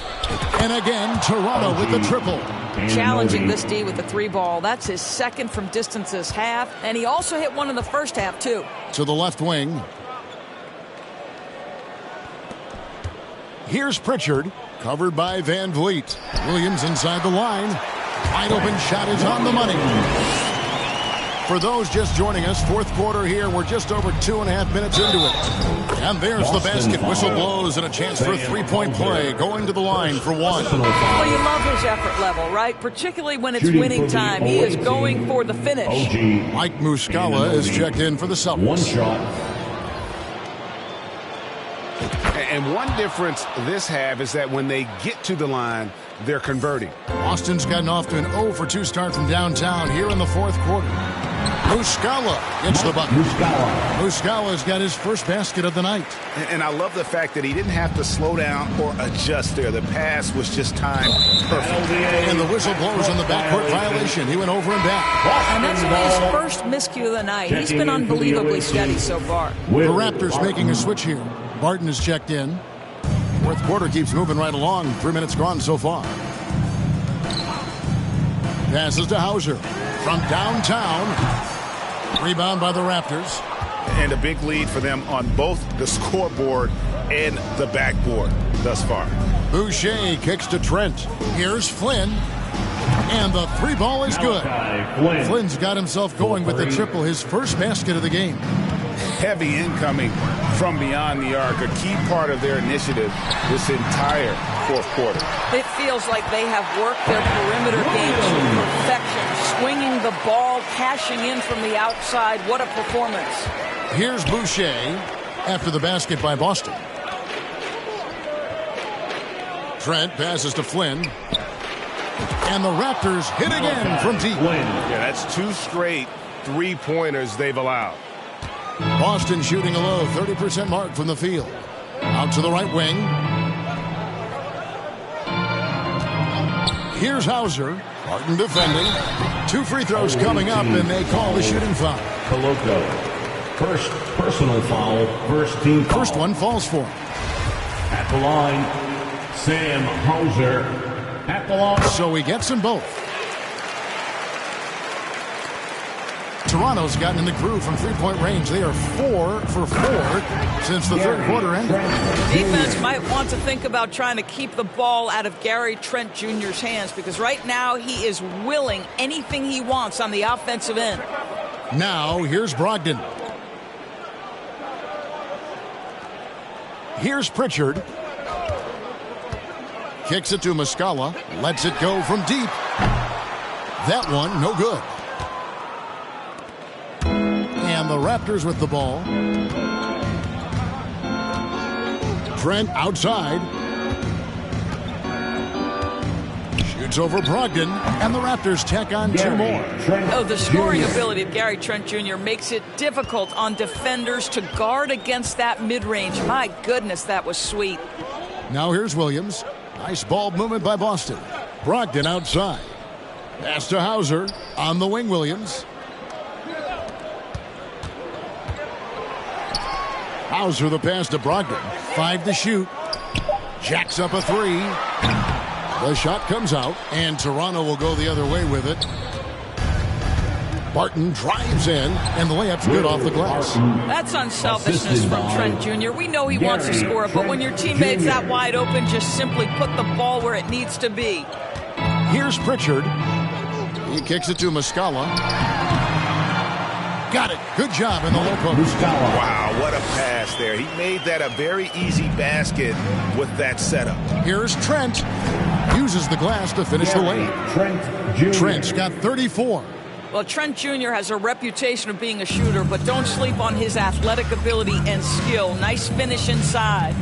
And again, Toronto with the triple. Challenging this D with the 3-ball. That's his second from distance this half. And he also hit one in the first half, too. To the left wing. Here's Pritchard. Covered by Van Vliet. Williams inside the line. Wide open shot is on the money. For those just joining us, fourth quarter here. We're just over 2.5 minutes into it. And there's the basket. Whistle blows and a chance for a three-point play. Going to the line for one. Well, you love his effort level, right? Particularly when it's winning time. He is going for the finish. Mike Muscala is checked in for the Celtics. One shot. And one difference this half is that when they get to the line, they're converting. Austin's gotten off to an 0 for 2 start from downtown here in the fourth quarter. Muscala gets the bucket. Muscala's got his first basket of the night. And I love the fact that he didn't have to slow down or adjust there. The pass was just timed perfect. And the whistle blows on the backcourt violation. He went over and back. And that's only his first miscue of the night. He's been unbelievably steady so far. The Raptors making a switch here. Barton is checked in. Fourth quarter keeps moving right along. 3 minutes gone so far. Passes to Hauser from downtown. Rebound by the Raptors. And a big lead for them on both the scoreboard and the backboard thus far. Boucher kicks to Trent. Here's Flynn. And the three ball is good. Flynn's got himself going with the triple, his first basket of the game. Heavy incoming from beyond the arc, a key part of their initiative this entire fourth quarter. It feels like they have worked their perimeter game to perfection, swinging the ball, cashing in from the outside. What a performance. Here's Boucher after the basket by Boston. Trent passes to Flynn. And the Raptors hit again from deep. Yeah, that's 2 straight three-pointers they've allowed. Boston shooting a low 30% mark from the field. Out to the right wing. Here's Hauser. Martin defending. 2 free throws coming up, and they call the shooting foul. Coloco. First personal foul, first team foul. First one falls for him. At the line, Sam Hauser. At the line. So he gets them both. Toronto's gotten in the groove from three-point range. They are 4 for 4 since the third quarter ended. Defense might want to think about trying to keep the ball out of Gary Trent Jr.'s hands, because right now he is willing anything he wants on the offensive end. Now here's Brogdon. Here's Pritchard. Kicks it to Muscala. Lets it go from deep. That one, no good. And the Raptors with the ball. Trent outside. Shoots over Brogdon. And the Raptors tack on 2 more. Oh, the scoring ability of Gary Trent Jr. makes it difficult on defenders to guard against that mid-range. My goodness, that was sweet. Now here's Williams. Nice ball movement by Boston. Brogdon outside. Pass to Hauser. On the wing, Williams. Hauser the pass to Brogdon. 5 to shoot. Jacks up a 3. The shot comes out, and Toronto will go the other way with it. Barton drives in, and the layup's good off the glass. That's unselfishness from Trent Jr. We know he wants to score, but when your teammate's that wide open, just simply put the ball where it needs to be. Here's Pritchard. He kicks it to Muscala. Got it. Good job in the low post. Wow, what a pass there. He made that a very easy basket with that setup. Here's Trent. Uses the glass to finish the lane. Trent's got 34. Well, Trent Jr. has a reputation of being a shooter, but don't sleep on his athletic ability and skill. Nice finish inside.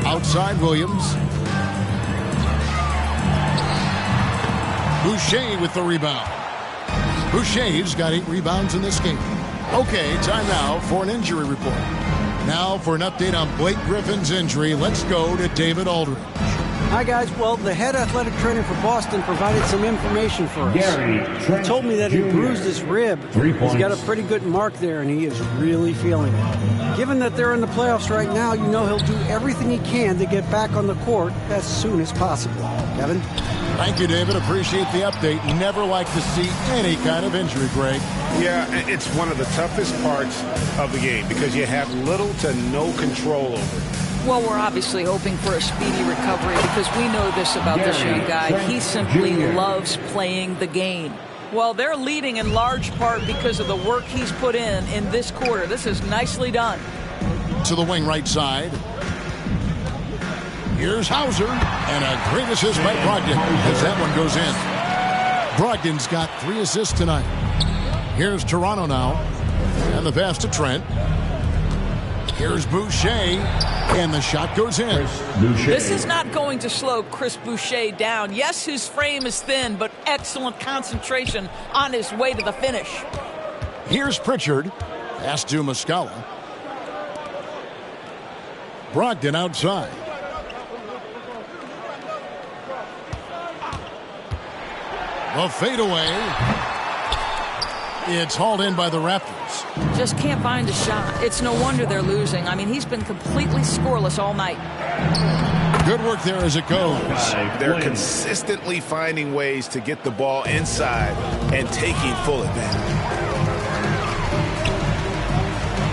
Outside Williams. Boucher with the rebound. Boucher's got 8 rebounds in this game. Okay, time now for an injury report. Now for an update on Blake Griffin's injury, let's go to David Aldridge. Hi, guys. Well, the head athletic trainer for Boston provided some information for us. He told me that he bruised his rib. He's got a pretty good mark there, and he is really feeling it. Given that they're in the playoffs right now, you know he'll do everything he can to get back on the court as soon as possible. Kevin? Thank you, David. Appreciate the update. Never like to see any kind of injury, Greg. Yeah, it's one of the toughest parts of the game because you have little to no control over it. Well, we're obviously hoping for a speedy recovery because we know this about this young guy. He simply loves playing the game. Well, they're leading in large part because of the work he's put in this quarter. This is nicely done. To the wing right side. Here's Hauser, and a great assist by Brogdon as that one goes in. Brogdon's got 3 assists tonight. Here's Toronto now, and the pass to Trent. Here's Boucher, and the shot goes in. This is not going to slow Chris Boucher down. Yes, his frame is thin, but excellent concentration on his way to the finish. Here's Pritchard, pass to Muscala. Brogdon outside. The fadeaway. It's hauled in by the Raptors. Just can't find a shot. It's no wonder they're losing. I mean, he's been completely scoreless all night. Good work there as it goes. They're consistently finding ways to get the ball inside and taking full advantage.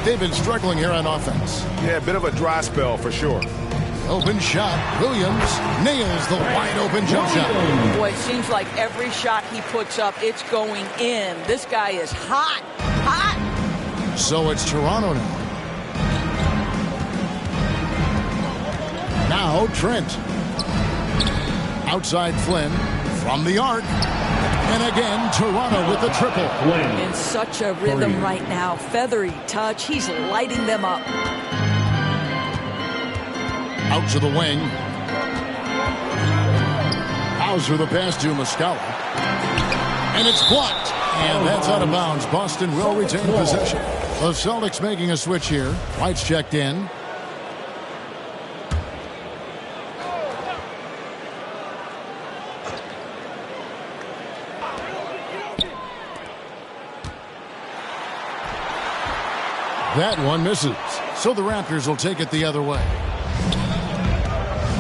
They've been struggling here on offense. Yeah, a bit of a dry spell for sure. Open shot. Williams nails the wide open jump shot. Boy, it seems like every shot he puts up, it's going in. This guy is hot. Hot. So it's Toronto now. Now Trent. Outside Flynn from the arc. And again, Toronto with the triple. In such a rhythm right now. Feathery touch. He's lighting them up. Out to the wing. Hauser the pass to Muscala. And it's blocked. And that's out of bounds. Boston will retain possession. The Celtics making a switch here. White's checked in. That one misses. So the Raptors will take it the other way.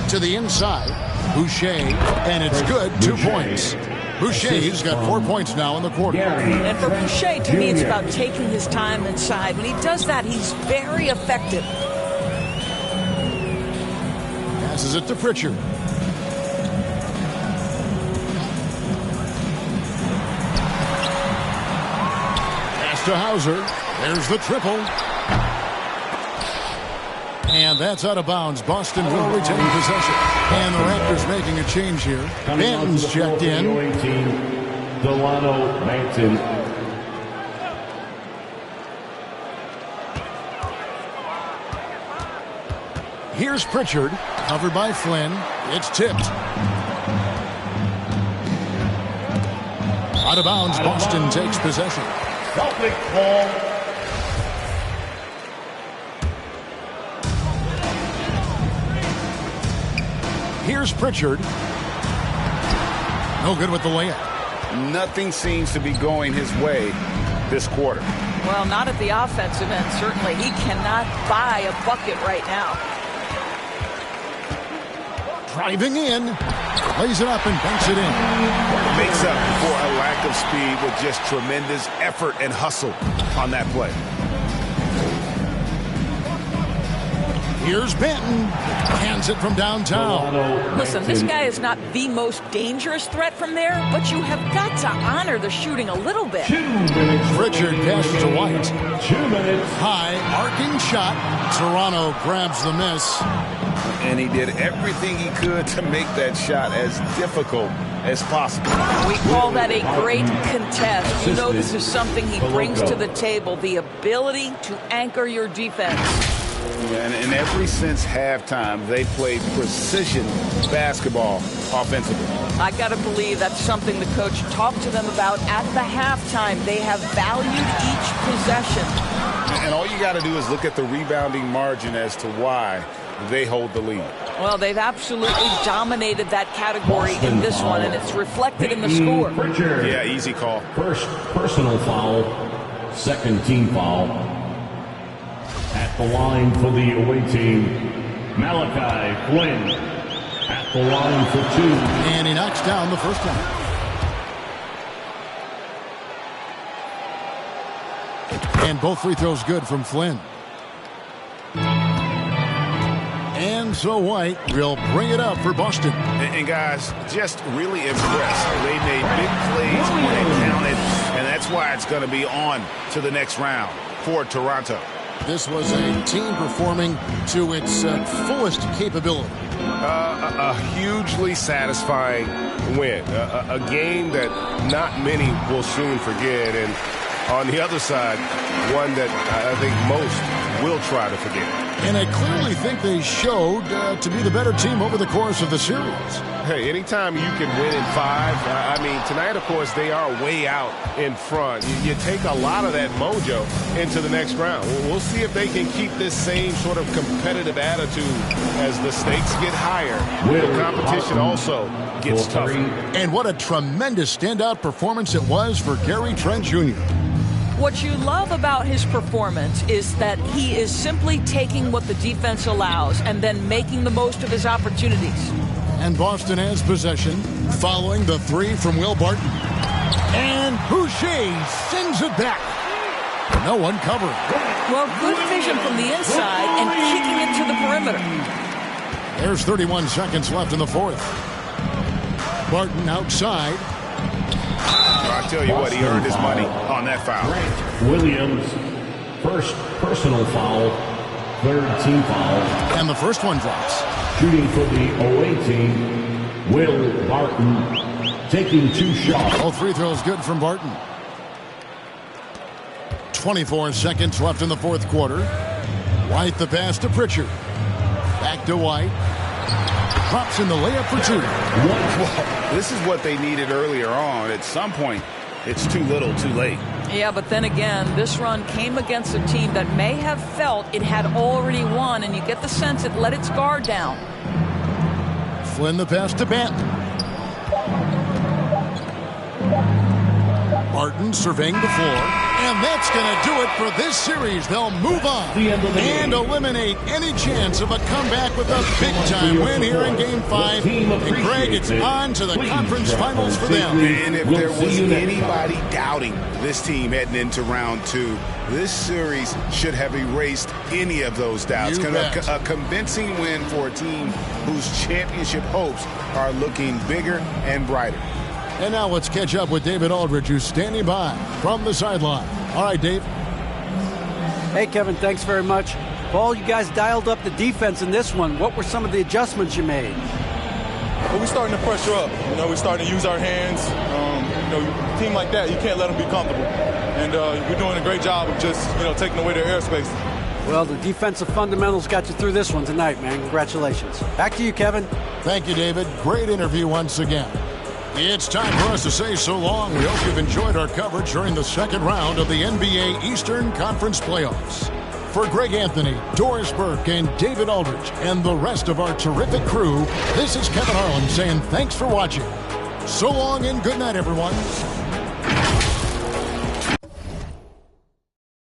To the inside. Boucher. And it's good. 2 points. Boucher's got 4 points now in the quarter. And for Boucher, to me, it's about taking his time inside. When he does that, he's very effective. Passes it to Pritchard. Pass to Hauser. There's the triple. And that's out of bounds. Boston will retain possession. And the Raptors making a change here. Benton's checked in. Delano Banton. Here's Pritchard. Covered by Flynn. It's tipped. Out of bounds. Boston takes possession. Celtic ball. Here's Pritchard. No good with the layup. Nothing seems to be going his way this quarter. Well, not at the offensive end, certainly. He cannot buy a bucket right now. Driving in. Lays it up and banks it in. Makes up for a lack of speed with just tremendous effort and hustle on that play. Here's Benton. Hands it from downtown. Listen, this guy is not the most dangerous threat from there, but you have got to honor the shooting a little bit. Pritchard passes to White. 2 minutes. High, arcing shot. Toronto grabs the miss. And he did everything he could to make that shot as difficult as possible. We call that a great contest. You know this is something he brings to the table, the ability to anchor your defense. And ever since halftime, they played precision basketball offensively. I got to believe that's something the coach talked to them about at the halftime. They have valued each possession. And all you got to do is look at the rebounding margin as to why they hold the lead. Well, they've absolutely dominated that category in this one, and it's reflected in the score. Yeah, easy call. First personal foul, second team foul. At the line for the away team, Malachi Flynn. At the line for 2. And he knocks down the first one. And both free throws good from Flynn. And so White will bring it up for Boston. And guys, just really impressed. They made big plays when it counted, and that's why it's going to be on to the next round for Toronto. This was a team performing to its fullest capability. A hugely satisfying win. A game that not many will soon forget. And on the other side, one that I think most will try to forget. And I clearly think they showed to be the better team over the course of the series. Hey, anytime you can win in 5, I mean, tonight, of course, they are way out in front. You take a lot of that mojo into the next round. We'll see if they can keep this same sort of competitive attitude as the stakes get higher. The competition also gets tougher. And what a tremendous standout performance it was for Gary Trent Jr. What you love about his performance is that he is simply taking what the defense allows and then making the most of his opportunities. And Boston has possession following the three from Will Barton. And Boucher sends it back. No one covering. Well, good vision from the inside and kicking it to the perimeter. There's 31 seconds left in the fourth. Barton outside. I tell you what, he earned his money on that foul. Williams, first personal foul, third team foul. And the first one drops. Shooting for the away team, Will Barton, taking 2 shots. All free throws good from Barton. 24 seconds left in the fourth quarter. White the pass to Pritchard. Back to White. Drops in the layup for 2. Well, this is what they needed earlier on. At some point, it's too little, too late. Yeah, but then again, this run came against a team that may have felt it had already won, and you get the sense it let its guard down. Flynn the pass to Banton. Barton surveying the floor. And that's going to do it for this series. They'll move on and eliminate any chance of a comeback with a big-time win here in Game 5. And, Greg, it's on to the conference finals for them. And if there was anybody doubting this team heading into round 2, this series should have erased any of those doubts. A convincing win for a team whose championship hopes are looking bigger and brighter. And now let's catch up with David Aldridge, who's standing by from the sideline. All right, Dave. Hey, Kevin, thanks very much. Paul, you guys dialed up the defense in this one. What were some of the adjustments you made? Well, we're starting to pressure up. We're starting to use our hands. A team like that, you can't let them be comfortable. And we're doing a great job of just, taking away their airspace. Well, the defensive fundamentals got you through this one tonight, man. Congratulations. Back to you, Kevin. Thank you, David. Great interview once again. It's time for us to say so long. We hope you've enjoyed our coverage during the second round of the NBA Eastern Conference Playoffs. For Greg Anthony, Doris Burke, and David Aldridge, and the rest of our terrific crew, this is Kevin Harlan saying thanks for watching. So long and good night, everyone.